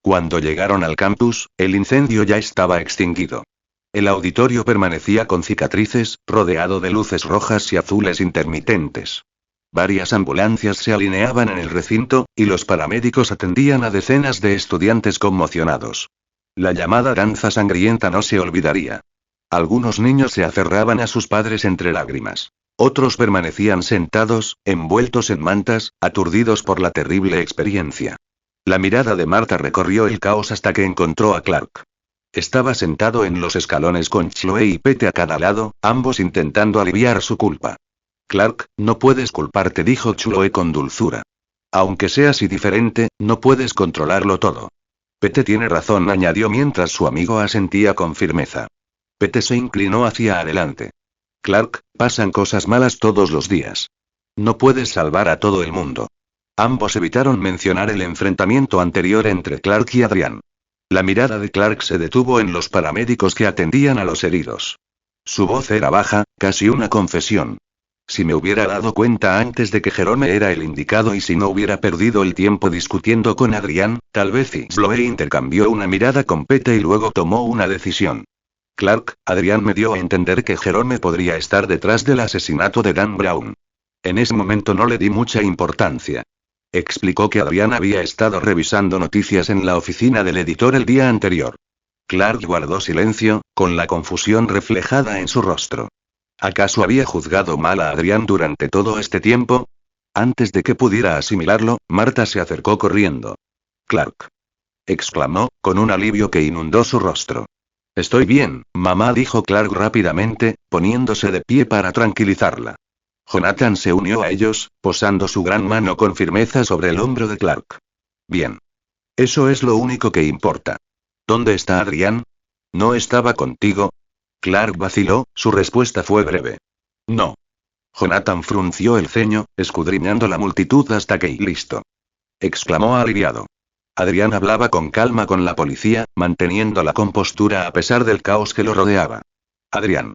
Cuando llegaron al campus, el incendio ya estaba extinguido. El auditorio permanecía con cicatrices, rodeado de luces rojas y azules intermitentes. Varias ambulancias se alineaban en el recinto, y los paramédicos atendían a decenas de estudiantes conmocionados. La llamada danza sangrienta no se olvidaría. Algunos niños se aferraban a sus padres entre lágrimas. Otros permanecían sentados, envueltos en mantas, aturdidos por la terrible experiencia. La mirada de Marta recorrió el caos hasta que encontró a Clark. Estaba sentado en los escalones con Chloe y Pete a cada lado, ambos intentando aliviar su culpa. Clark, no puedes culparte, dijo Chloe con dulzura. Aunque seas y diferente, no puedes controlarlo todo. Pete tiene razón, añadió mientras su amigo asentía con firmeza. Pete se inclinó hacia adelante. Clark, pasan cosas malas todos los días. No puedes salvar a todo el mundo. Ambos evitaron mencionar el enfrentamiento anterior entre Clark y Adrián. La mirada de Clark se detuvo en los paramédicos que atendían a los heridos. Su voz era baja, casi una confesión. Si me hubiera dado cuenta antes de que Jerome era el indicado y si no hubiera perdido el tiempo discutiendo con Adrián, tal vez. Y Chloe intercambió una mirada con Pete y luego tomó una decisión. Clark, Adrián me dio a entender que Jerome podría estar detrás del asesinato de Dan Brown. En ese momento no le di mucha importancia. Explicó que Adrián había estado revisando noticias en la oficina del editor el día anterior. Clark guardó silencio, con la confusión reflejada en su rostro. ¿Acaso había juzgado mal a Adrián durante todo este tiempo? Antes de que pudiera asimilarlo, Marta se acercó corriendo. Clark. Exclamó, con un alivio que inundó su rostro. Estoy bien, mamá, dijo Clark rápidamente, poniéndose de pie para tranquilizarla. Jonathan se unió a ellos, posando su gran mano con firmeza sobre el hombro de Clark. Bien. Eso es lo único que importa. ¿Dónde está Adrián? ¿No estaba contigo? Clark vaciló, su respuesta fue breve. No. Jonathan frunció el ceño, escudriñando la multitud hasta que listo. Exclamó aliviado. Adrián hablaba con calma con la policía, manteniendo la compostura a pesar del caos que lo rodeaba. Adrián.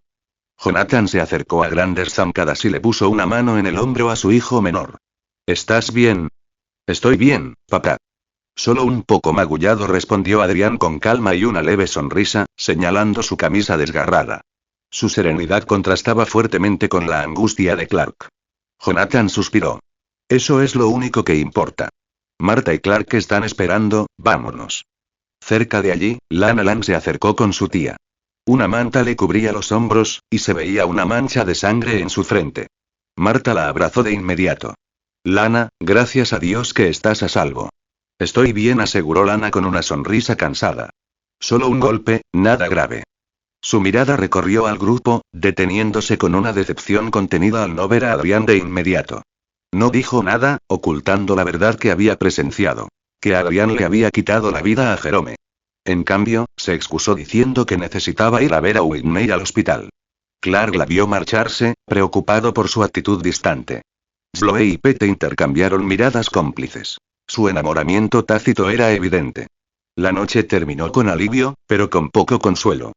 Jonathan se acercó a grandes zancadas y le puso una mano en el hombro a su hijo menor. ¿Estás bien? Estoy bien, papá. Solo un poco magullado, respondió Adrián con calma y una leve sonrisa, señalando su camisa desgarrada. Su serenidad contrastaba fuertemente con la angustia de Clark. Jonathan suspiró. Eso es lo único que importa. Marta y Clark están esperando, vámonos. Cerca de allí, Lana Lang se acercó con su tía. Una manta le cubría los hombros, y se veía una mancha de sangre en su frente. Marta la abrazó de inmediato. Lana, gracias a Dios que estás a salvo. Estoy bien, aseguró Lana con una sonrisa cansada. Solo un golpe, nada grave. Su mirada recorrió al grupo, deteniéndose con una decepción contenida al no ver a Adrián de inmediato. No dijo nada, ocultando la verdad que había presenciado. Que Adrián le había quitado la vida a Jerome. En cambio, se excusó diciendo que necesitaba ir a ver a Whitney al hospital. Clark la vio marcharse, preocupado por su actitud distante. Sloe y Pete intercambiaron miradas cómplices. Su enamoramiento tácito era evidente. La noche terminó con alivio, pero con poco consuelo.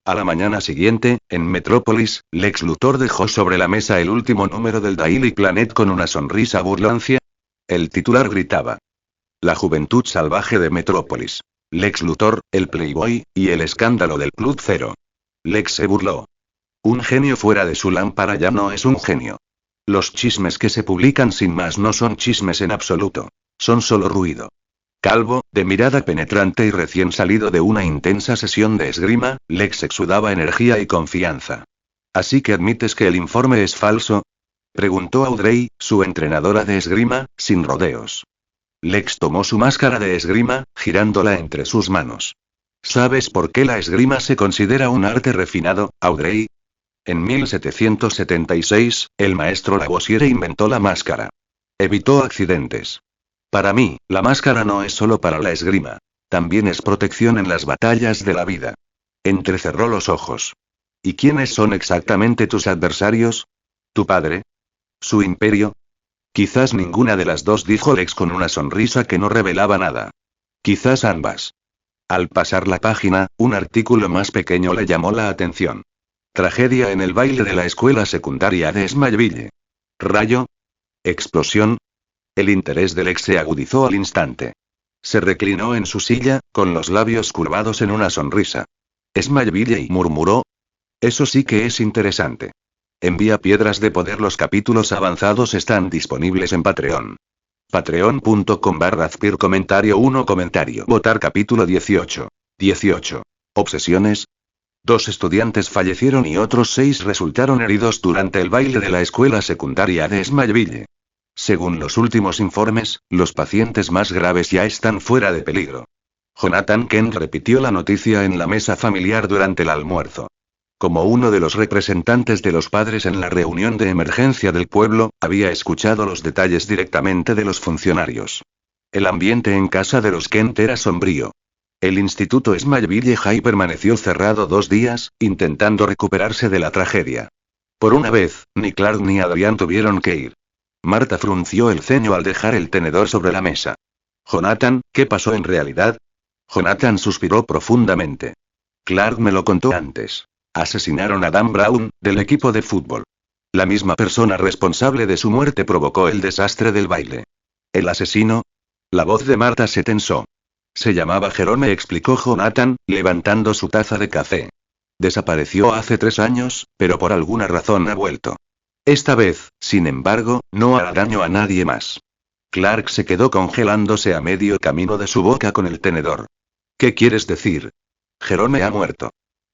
A la mañana siguiente, en Metrópolis, Lex Luthor dejó sobre la mesa el último número del Daily Planet con una sonrisa burlancia. El titular gritaba: La juventud salvaje de Metrópolis. Lex Luthor, el Playboy, y el escándalo del Club Cero. Lex se burló. Un genio fuera de su lámpara ya no es un genio. Los chismes que se publican sin más no son chismes en absoluto. Son solo ruido. Calvo, de mirada penetrante y recién salido de una intensa sesión de esgrima, Lex exudaba energía y confianza. ¿Así que admites que el informe es falso? Preguntó Audrey, su entrenadora de esgrima, sin rodeos. Lex tomó su máscara de esgrima, girándola entre sus manos. ¿Sabes por qué la esgrima se considera un arte refinado, Audrey? En 1776, el maestro Lavoisier inventó la máscara. Evitó accidentes. Para mí, la máscara no es solo para la esgrima. También es protección en las batallas de la vida. Entrecerró los ojos. ¿Y quiénes son exactamente tus adversarios? ¿Tu padre? ¿Su imperio? Quizás ninguna de las dos, dijo Lex con una sonrisa que no revelaba nada. Quizás ambas. Al pasar la página, un artículo más pequeño le llamó la atención. Tragedia en el baile de la escuela secundaria de Smallville. ¿Rayo? ¿Explosión? El interés de Lex se agudizó al instante. Se reclinó en su silla, con los labios curvados en una sonrisa. Smallville, murmuró. Eso sí que es interesante. Envía piedras de poder. Los capítulos avanzados están disponibles en Patreon. Patreon.com/Azpir. Comentario 1. Comentario. Votar capítulo 18. 18. Obsesiones. 2 estudiantes fallecieron y otros 6 resultaron heridos durante el baile de la escuela secundaria de Smallville. Según los últimos informes, los pacientes más graves ya están fuera de peligro. Jonathan Kent repitió la noticia en la mesa familiar durante el almuerzo. Como uno de los representantes de los padres en la reunión de emergencia del pueblo, había escuchado los detalles directamente de los funcionarios. El ambiente en casa de los Kent era sombrío. El instituto Smallville High permaneció cerrado 2 días, intentando recuperarse de la tragedia. Por una vez, ni Clark ni Adrián tuvieron que ir. Marta frunció el ceño al dejar el tenedor sobre la mesa. Jonathan, ¿qué pasó en realidad? Jonathan suspiró profundamente. Clark me lo contó antes. Asesinaron a Dan Brown, del equipo de fútbol. La misma persona responsable de su muerte provocó el desastre del baile. ¿El asesino? La voz de Marta se tensó. Se llamaba Jerome, explicó Jonathan, levantando su taza de café. Desapareció hace 3 años, pero por alguna razón ha vuelto. Esta vez, sin embargo, no hará daño a nadie más. Clark se quedó congelándose a medio camino de su boca con el tenedor. ¿Qué quieres decir? Jerome ha muerto.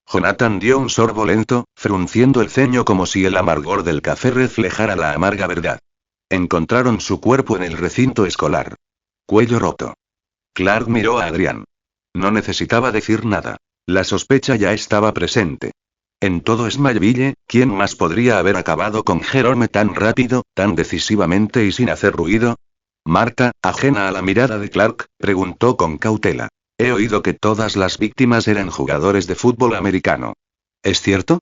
Jonathan dio un sorbo lento, frunciendo el ceño como si el amargor del café reflejara la amarga verdad. Encontraron su cuerpo en el recinto escolar. Cuello roto. Clark miró a Adrián. No necesitaba decir nada. La sospecha ya estaba presente. En todo Smallville, ¿quién más podría haber acabado con Jerome tan rápido, tan decisivamente y sin hacer ruido? Marta, ajena a la mirada de Clark, preguntó con cautela. He oído que todas las víctimas eran jugadores de fútbol americano. ¿Es cierto?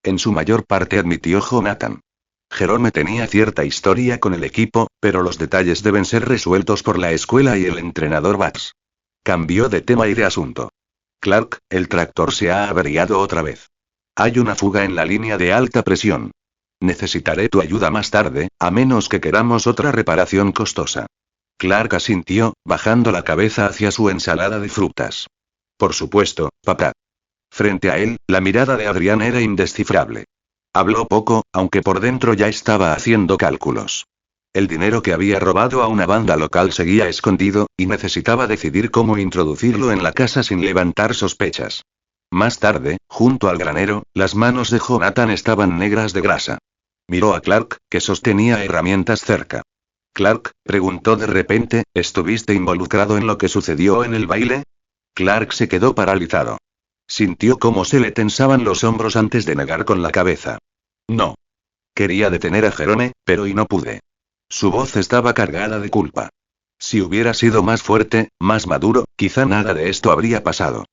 En su mayor parte, admitió Jonathan. Jerome tenía cierta historia con el equipo, pero los detalles deben ser resueltos por la escuela y el entrenador Bax. Cambió de tema y de asunto. Clark, el tractor se ha averiado otra vez. Hay una fuga en la línea de alta presión. Necesitaré tu ayuda más tarde, a menos que queramos otra reparación costosa. Clark asintió, bajando la cabeza hacia su ensalada de frutas. Por supuesto, papá. Frente a él, la mirada de Adrián era indescifrable. Habló poco, aunque por dentro ya estaba haciendo cálculos. El dinero que había robado a una banda local seguía escondido, y necesitaba decidir cómo introducirlo en la casa sin levantar sospechas. Más tarde, junto al granero, las manos de Jonathan estaban negras de grasa. Miró a Clark, que sostenía herramientas cerca. Clark, preguntó de repente, ¿estuviste involucrado en lo que sucedió en el baile? Clark se quedó paralizado. Sintió cómo se le tensaban los hombros antes de negar con la cabeza. No. Quería detener a Jerome, pero no pude. Su voz estaba cargada de culpa. Si hubiera sido más fuerte, más maduro, quizá nada de esto habría pasado.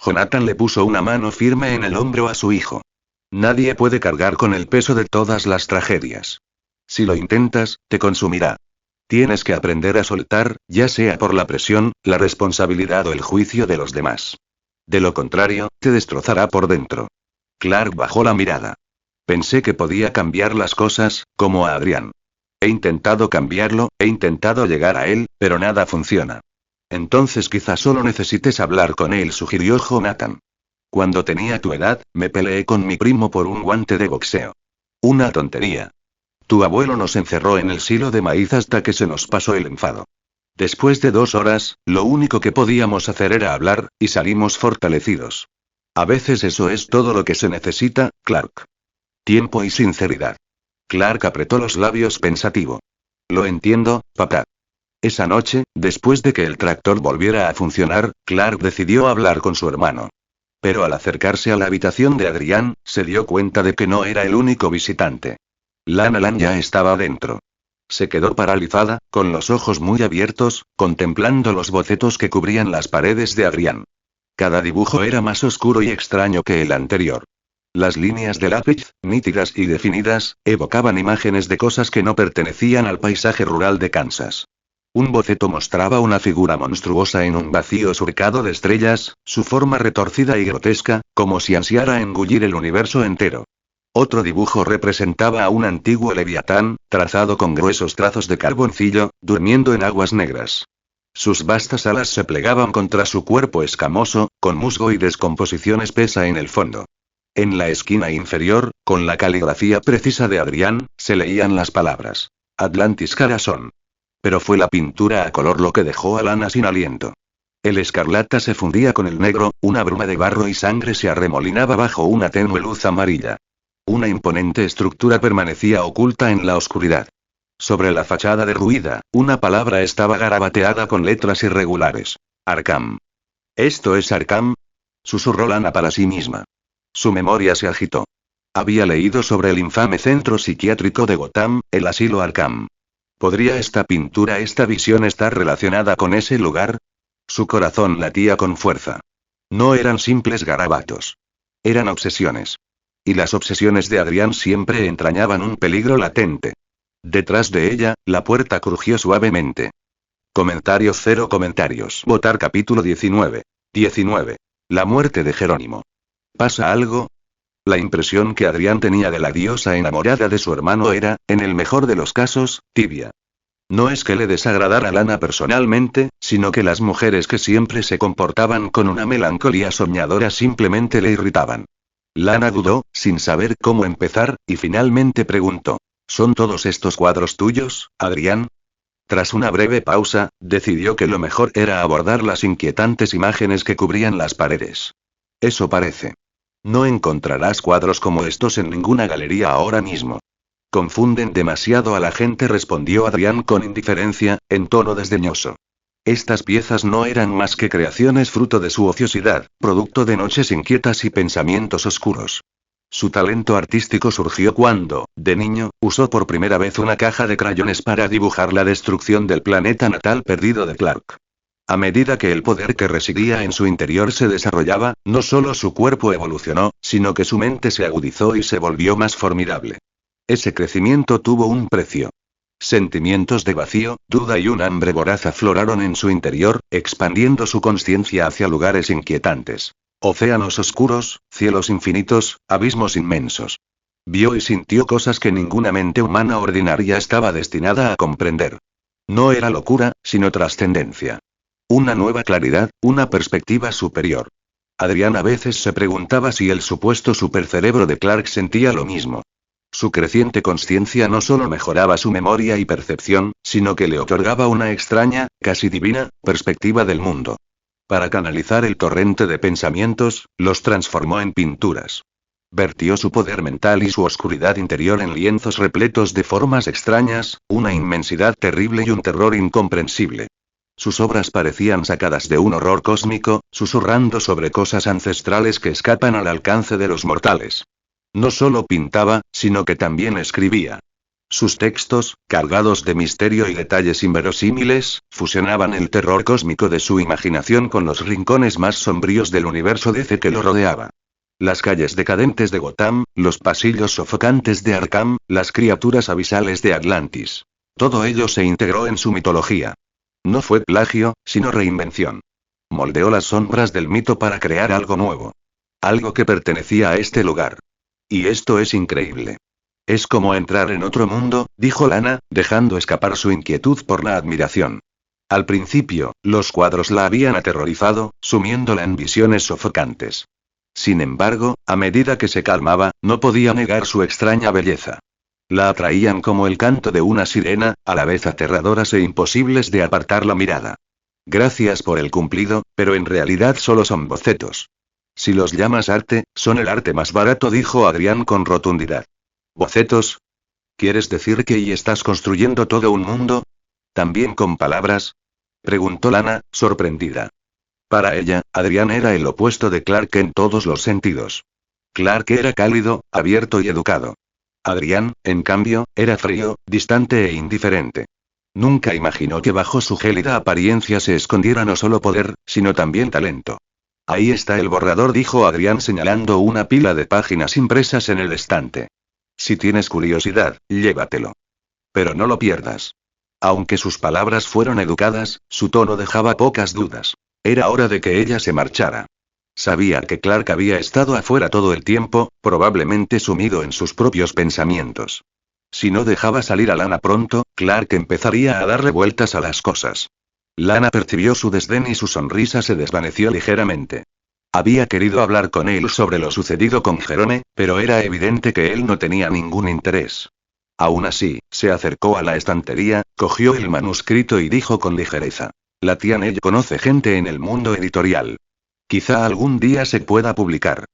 Jonathan le puso una mano firme en el hombro a su hijo. Nadie puede cargar con el peso de todas las tragedias. Si lo intentas, te consumirá. Tienes que aprender a soltar, ya sea por la presión, la responsabilidad o el juicio de los demás. De lo contrario, te destrozará por dentro. Clark bajó la mirada. Pensé que podía cambiar las cosas, como a Adrián. He intentado cambiarlo, he intentado llegar a él, pero nada funciona. Entonces quizá solo necesites hablar con él, sugirió Jonathan. Cuando tenía tu edad, me peleé con mi primo por un guante de boxeo. Una tontería. Tu abuelo nos encerró en el silo de maíz hasta que se nos pasó el enfado. Después de 2 horas, lo único que podíamos hacer era hablar, y salimos fortalecidos. A veces eso es todo lo que se necesita, Clark. Tiempo y sinceridad. Clark apretó los labios pensativo. Lo entiendo, papá. Esa noche, después de que el tractor volviera a funcionar, Clark decidió hablar con su hermano. Pero al acercarse a la habitación de Adrián, se dio cuenta de que no era el único visitante. Lana ya estaba dentro. Se quedó paralizada, con los ojos muy abiertos, contemplando los bocetos que cubrían las paredes de Adrián. Cada dibujo era más oscuro y extraño que el anterior. Las líneas de lápiz, nítidas y definidas, evocaban imágenes de cosas que no pertenecían al paisaje rural de Kansas. Un boceto mostraba una figura monstruosa en un vacío surcado de estrellas, su forma retorcida y grotesca, como si ansiara engullir el universo entero. Otro dibujo representaba a un antiguo leviatán, trazado con gruesos trazos de carboncillo, durmiendo en aguas negras. Sus vastas alas se plegaban contra su cuerpo escamoso, con musgo y descomposición espesa en el fondo. En la esquina inferior, con la caligrafía precisa de Adrián, se leían las palabras: Atlantis Carasón. Pero fue la pintura a color lo que dejó a Lana sin aliento. El escarlata se fundía con el negro, una bruma de barro y sangre se arremolinaba bajo una tenue luz amarilla. Una imponente estructura permanecía oculta en la oscuridad. Sobre la fachada derruida, una palabra estaba garabateada con letras irregulares. Arkham. ¿Esto es Arkham?, susurró Lana para sí misma. Su memoria se agitó. Había leído sobre el infame centro psiquiátrico de Gotham, el asilo Arkham. ¿Podría esta pintura, esta visión estar relacionada con ese lugar? Su corazón latía con fuerza. No eran simples garabatos. Eran obsesiones. Y las obsesiones de Adrián siempre entrañaban un peligro latente. Detrás de ella, la puerta crujió suavemente. Comentarios 0 comentarios. Votar capítulo 19. 19. La muerte de Jerónimo. ¿Pasa algo? La impresión que Adrián tenía de la diosa enamorada de su hermano era, en el mejor de los casos, tibia. No es que le desagradara a Lana personalmente, sino que las mujeres que siempre se comportaban con una melancolía soñadora simplemente le irritaban. Lana dudó, sin saber cómo empezar, y finalmente preguntó: ¿son todos estos cuadros tuyos, Adrián? Tras una breve pausa, decidió que lo mejor era abordar las inquietantes imágenes que cubrían las paredes. Eso parece. No encontrarás cuadros como estos en ninguna galería ahora mismo. Confunden demasiado a la gente, respondió Adrián con indiferencia, en tono desdeñoso. Estas piezas no eran más que creaciones fruto de su ociosidad, producto de noches inquietas y pensamientos oscuros. Su talento artístico surgió cuando, de niño, usó por primera vez una caja de crayones para dibujar la destrucción del planeta natal perdido de Clark. A medida que el poder que residía en su interior se desarrollaba, no solo su cuerpo evolucionó, sino que su mente se agudizó y se volvió más formidable. Ese crecimiento tuvo un precio. Sentimientos de vacío, duda y un hambre voraz afloraron en su interior, expandiendo su conciencia hacia lugares inquietantes. Océanos oscuros, cielos infinitos, abismos inmensos. Vio y sintió cosas que ninguna mente humana ordinaria estaba destinada a comprender. No era locura, sino trascendencia. Una nueva claridad, una perspectiva superior. Adrián a veces se preguntaba si el supuesto supercerebro de Clark sentía lo mismo. Su creciente conciencia no solo mejoraba su memoria y percepción, sino que le otorgaba una extraña, casi divina, perspectiva del mundo. Para canalizar el torrente de pensamientos, los transformó en pinturas. Vertió su poder mental y su oscuridad interior en lienzos repletos de formas extrañas, una inmensidad terrible y un terror incomprensible. Sus obras parecían sacadas de un horror cósmico, susurrando sobre cosas ancestrales que escapan al alcance de los mortales. No solo pintaba, sino que también escribía. Sus textos, cargados de misterio y detalles inverosímiles, fusionaban el terror cósmico de su imaginación con los rincones más sombríos del universo DC que lo rodeaba. Las calles decadentes de Gotham, los pasillos sofocantes de Arkham, las criaturas abisales de Atlantis. Todo ello se integró en su mitología. No fue plagio, sino reinvención. Moldeó las sombras del mito para crear algo nuevo. Algo que pertenecía a este lugar. Y esto es increíble. Es como entrar en otro mundo, dijo Lana, dejando escapar su inquietud por la admiración. Al principio, los cuadros la habían aterrorizado, sumiéndola en visiones sofocantes. Sin embargo, a medida que se calmaba, no podía negar su extraña belleza. La atraían como el canto de una sirena, a la vez aterradoras e imposibles de apartar la mirada. Gracias por el cumplido, pero en realidad solo son bocetos. Si los llamas arte, son el arte más barato, dijo Adrián con rotundidad. ¿Bocetos? ¿Quieres decir que y estás construyendo todo un mundo? ¿También con palabras? Preguntó Lana, sorprendida. Para ella, Adrián era el opuesto de Clark en todos los sentidos. Clark era cálido, abierto y educado. Adrián, en cambio, era frío, distante e indiferente. Nunca imaginó que bajo su gélida apariencia se escondiera no solo poder, sino también talento. Ahí está el borrador, dijo Adrián señalando una pila de páginas impresas en el estante. Si tienes curiosidad, llévatelo. Pero no lo pierdas. Aunque sus palabras fueron educadas, su tono dejaba pocas dudas. Era hora de que ella se marchara. Sabía que Clark había estado afuera todo el tiempo, probablemente sumido en sus propios pensamientos. Si no dejaba salir a Lana pronto, Clark empezaría a darle vueltas a las cosas. Lana percibió su desdén y su sonrisa se desvaneció ligeramente. Había querido hablar con él sobre lo sucedido con Jerome, pero era evidente que él no tenía ningún interés. Aún así, se acercó a la estantería, cogió el manuscrito y dijo con ligereza. La tía Nell conoce gente en el mundo editorial. Quizá algún día se pueda publicar.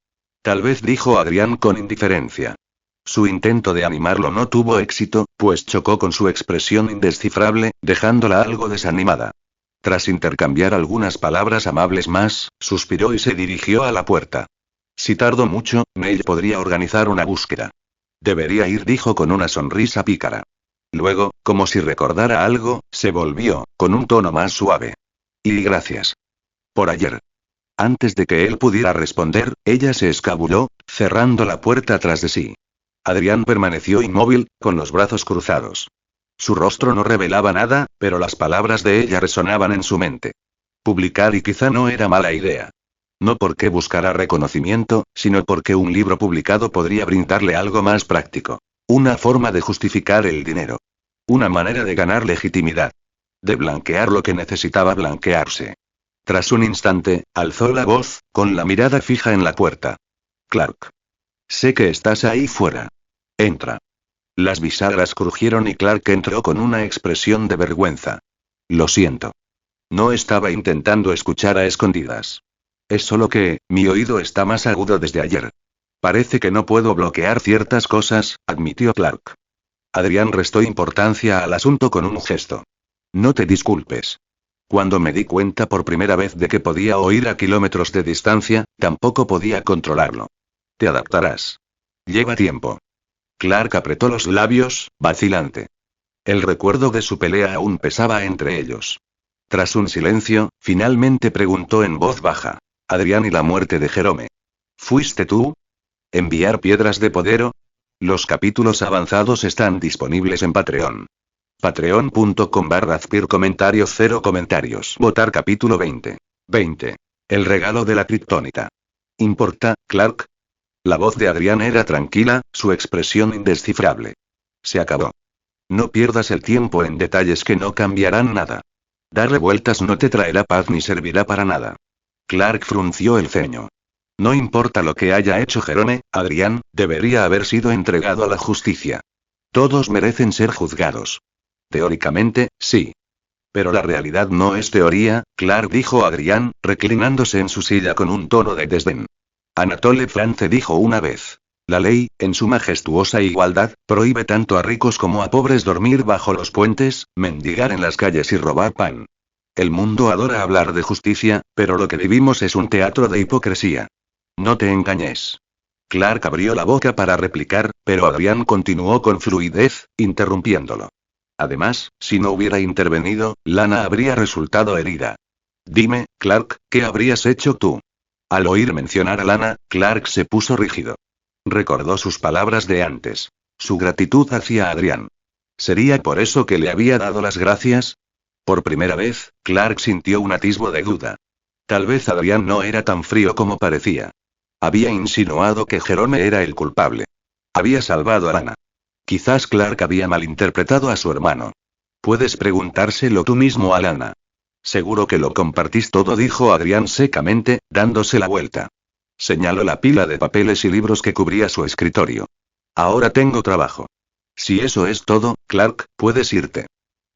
Tal vez, dijo Adrián con indiferencia. Su intento de animarlo no tuvo éxito, pues chocó con su expresión indescifrable, dejándola algo desanimada. Tras intercambiar algunas palabras amables más, suspiró y se dirigió a la puerta. Si tardo mucho, Nell podría organizar una búsqueda. Debería ir, dijo con una sonrisa pícara. Luego, como si recordara algo, se volvió, con un tono más suave. Y gracias. Por ayer. Antes de que él pudiera responder, ella se escabulló, cerrando la puerta tras de sí. Adrián permaneció inmóvil, con los brazos cruzados. Su rostro no revelaba nada, pero las palabras de ella resonaban en su mente. Publicar y quizá no era mala idea. No porque buscara reconocimiento, sino porque un libro publicado podría brindarle algo más práctico. Una forma de justificar el dinero. Una manera de ganar legitimidad. De blanquear lo que necesitaba blanquearse. Tras un instante, alzó la voz, con la mirada fija en la puerta. Clark. Sé que estás ahí fuera. Entra. Las bisagras crujieron y Clark entró con una expresión de vergüenza. Lo siento. No estaba intentando escuchar a escondidas. Es solo que, mi oído está más agudo desde ayer. Parece que no puedo bloquear ciertas cosas, admitió Clark. Adrián restó importancia al asunto con un gesto. No te disculpes. Cuando me di cuenta por primera vez de que podía oír a kilómetros de distancia, tampoco podía controlarlo. Te adaptarás. Lleva tiempo. Clark apretó los labios, vacilante. El recuerdo de su pelea aún pesaba entre ellos. Tras un silencio, finalmente preguntó en voz baja. Adrián y la muerte de Jerome. ¿Fuiste tú? ¿Enviar piedras de Podero? Los capítulos avanzados están disponibles en Patreon. Patreon.com/Azpir comentario 0 comentarios. Votar capítulo 20. 20. El regalo de la kriptonita. ¿Importa, Clark? La voz de Adrián era tranquila, su expresión indescifrable. Se acabó. No pierdas el tiempo en detalles que no cambiarán nada. Darle vueltas no te traerá paz ni servirá para nada. Clark frunció el ceño. No importa lo que haya hecho Jerome, Adrián, debería haber sido entregado a la justicia. Todos merecen ser juzgados. Teóricamente, sí. Pero la realidad no es teoría, Clark, dijo Adrián, reclinándose en su silla con un tono de desdén. Anatole France dijo una vez. La ley, en su majestuosa igualdad, prohíbe tanto a ricos como a pobres dormir bajo los puentes, mendigar en las calles y robar pan. El mundo adora hablar de justicia, pero lo que vivimos es un teatro de hipocresía. No te engañes. Clark abrió la boca para replicar, pero Adrián continuó con fluidez, interrumpiéndolo. Además, si no hubiera intervenido, Lana habría resultado herida. Dime, Clark, ¿qué habrías hecho tú? Al oír mencionar a Lana, Clark se puso rígido. Recordó sus palabras de antes. Su gratitud hacia Adrián. ¿Sería por eso que le había dado las gracias? Por primera vez, Clark sintió un atisbo de duda. Tal vez Adrián no era tan frío como parecía. Había insinuado que Jerome era el culpable. Había salvado a Lana. Quizás Clark había malinterpretado a su hermano. Puedes preguntárselo tú mismo a Lana. Seguro que lo compartís todo, dijo Adrián secamente, dándose la vuelta. Señaló la pila de papeles y libros que cubría su escritorio. Ahora tengo trabajo. Si eso es todo, Clark, puedes irte.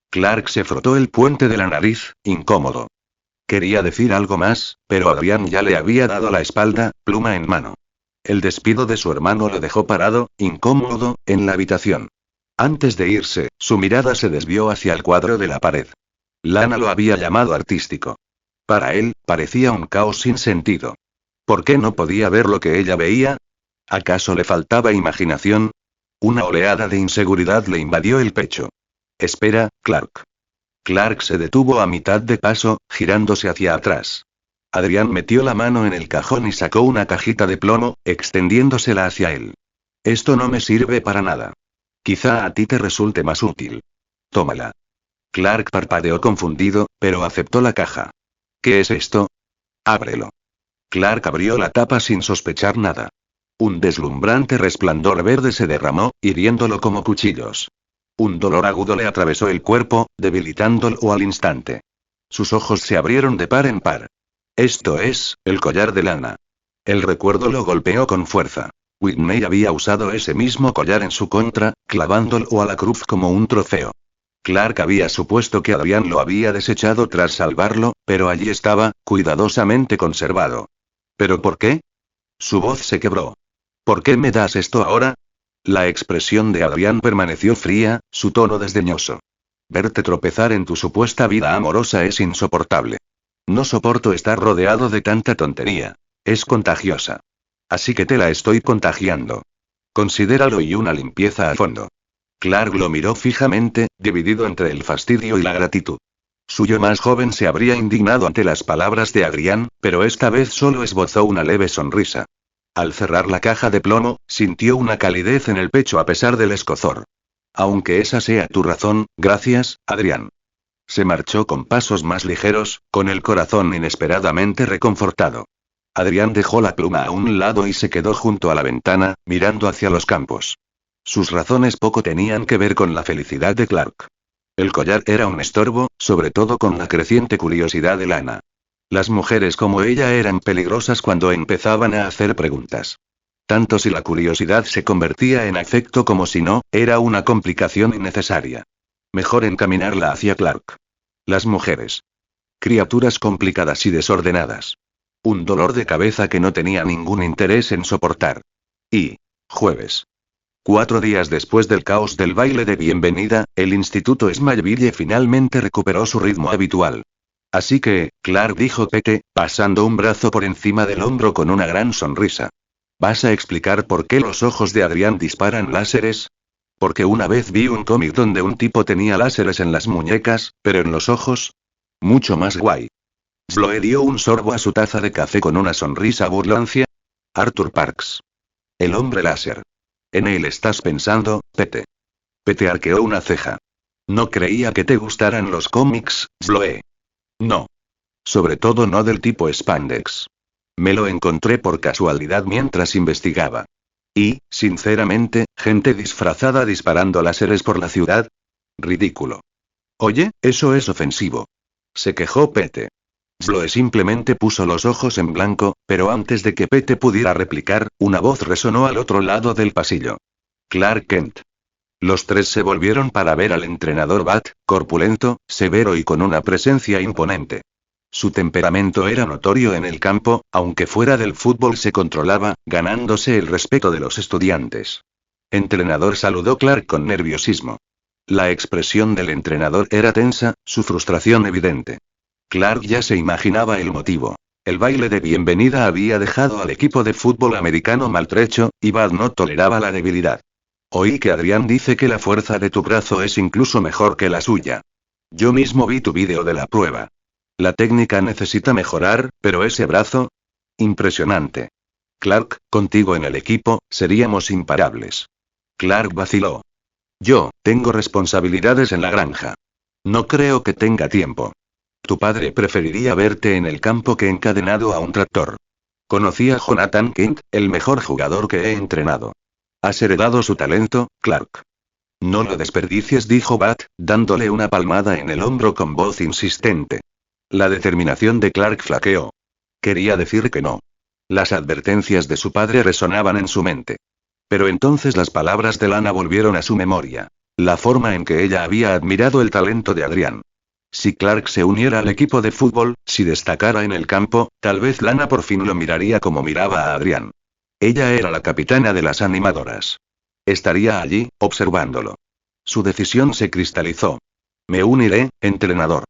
Clark se frotó el puente de la nariz, incómodo. Quería decir algo más, pero Adrián ya le había dado la espalda, pluma en mano. El despido de su hermano lo dejó parado, incómodo, en la habitación. Antes de irse, su mirada se desvió hacia el cuadro de la pared. Lana lo había llamado artístico. Para él, parecía un caos sin sentido. ¿Por qué no podía ver lo que ella veía? ¿Acaso le faltaba imaginación? Una oleada de inseguridad le invadió el pecho. Espera, Clark. Clark se detuvo a mitad de paso, girándose hacia atrás. Adrián metió la mano en el cajón y sacó una cajita de plomo, extendiéndosela hacia él. Esto no me sirve para nada. Quizá a ti te resulte más útil. Tómala. Clark parpadeó confundido, pero aceptó la caja. ¿Qué es esto? Ábrelo. Clark abrió la tapa sin sospechar nada. Un deslumbrante resplandor verde se derramó, hiriéndolo como cuchillos. Un dolor agudo le atravesó el cuerpo, debilitándolo al instante. Sus ojos se abrieron de par en par. Esto es, el collar de Lana. El recuerdo lo golpeó con fuerza. Whitney había usado ese mismo collar en su contra, clavándolo a la cruz como un trofeo. Clark había supuesto que Adrián lo había desechado tras salvarlo, pero allí estaba, cuidadosamente conservado. ¿Pero por qué? Su voz se quebró. ¿Por qué me das esto ahora? La expresión de Adrián permaneció fría, su tono desdeñoso. Verte tropezar en tu supuesta vida amorosa es insoportable. No soporto estar rodeado de tanta tontería. Es contagiosa. Así que te la estoy contagiando. Considéralo y una limpieza a fondo. Clark lo miró fijamente, dividido entre el fastidio y la gratitud. Su yo más joven se habría indignado ante las palabras de Adrián, pero esta vez solo esbozó una leve sonrisa. Al cerrar la caja de plomo, sintió una calidez en el pecho a pesar del escozor. Aunque esa sea tu razón, gracias, Adrián. Se marchó con pasos más ligeros, con el corazón inesperadamente reconfortado. Adrián dejó la pluma a un lado y se quedó junto a la ventana, mirando hacia los campos. Sus razones poco tenían que ver con la felicidad de Clark. El collar era un estorbo, sobre todo con la creciente curiosidad de Lana. Las mujeres como ella eran peligrosas cuando empezaban a hacer preguntas. Tanto si la curiosidad se convertía en afecto como si no, era una complicación innecesaria. Mejor encaminarla hacia Clark. Las mujeres. Criaturas complicadas y desordenadas. Un dolor de cabeza que no tenía ningún interés en soportar. Y, jueves. 4 días después del caos del baile de bienvenida, el Instituto Smallville finalmente recuperó su ritmo habitual. Así que, Clark, dijo Pete, pasando un brazo por encima del hombro con una gran sonrisa. ¿Vas a explicar por qué los ojos de Adrián disparan láseres? Porque una vez vi un cómic donde un tipo tenía láseres en las muñecas, pero en los ojos. Mucho más guay. Sloe dio un sorbo a su taza de café con una sonrisa burlancia. Arthur Parks. El hombre láser. En él estás pensando, Pete. Pete arqueó una ceja. No creía que te gustaran los cómics, Zoe. No. Sobre todo no del tipo Spandex. Me lo encontré por casualidad mientras investigaba. Y, sinceramente, gente disfrazada disparando láseres por la ciudad. Ridículo. Oye, eso es ofensivo. Se quejó Pete. Zoe simplemente puso los ojos en blanco, pero antes de que Pete pudiera replicar, una voz resonó al otro lado del pasillo. Clark Kent. Los tres se volvieron para ver al entrenador Bat, corpulento, severo y con una presencia imponente. Su temperamento era notorio en el campo, aunque fuera del fútbol se controlaba, ganándose el respeto de los estudiantes. Entrenador, saludó Clark con nerviosismo. La expresión del entrenador era tensa, su frustración evidente. Clark ya se imaginaba el motivo. El baile de bienvenida había dejado al equipo de fútbol americano maltrecho, y Bat no toleraba la debilidad. Oí que Adrián dice que la fuerza de tu brazo es incluso mejor que la suya. Yo mismo vi tu vídeo de la prueba. La técnica necesita mejorar, pero ese brazo... Impresionante. Clark, contigo en el equipo, seríamos imparables. Clark vaciló. Yo, tengo responsabilidades en la granja. No creo que tenga tiempo. Tu padre preferiría verte en el campo que encadenado a un tractor. Conocí a Jonathan Kent, el mejor jugador que he entrenado. Has heredado su talento, Clark. No lo desperdicies, dijo Bat, dándole una palmada en el hombro con voz insistente. La determinación de Clark flaqueó. Quería decir que no. Las advertencias de su padre resonaban en su mente. Pero entonces las palabras de Lana volvieron a su memoria. La forma en que ella había admirado el talento de Adrián. Si Clark se uniera al equipo de fútbol, si destacara en el campo, tal vez Lana por fin lo miraría como miraba a Adrián. Ella era la capitana de las animadoras. Estaría allí, observándolo. Su decisión se cristalizó. Me uniré, entrenador.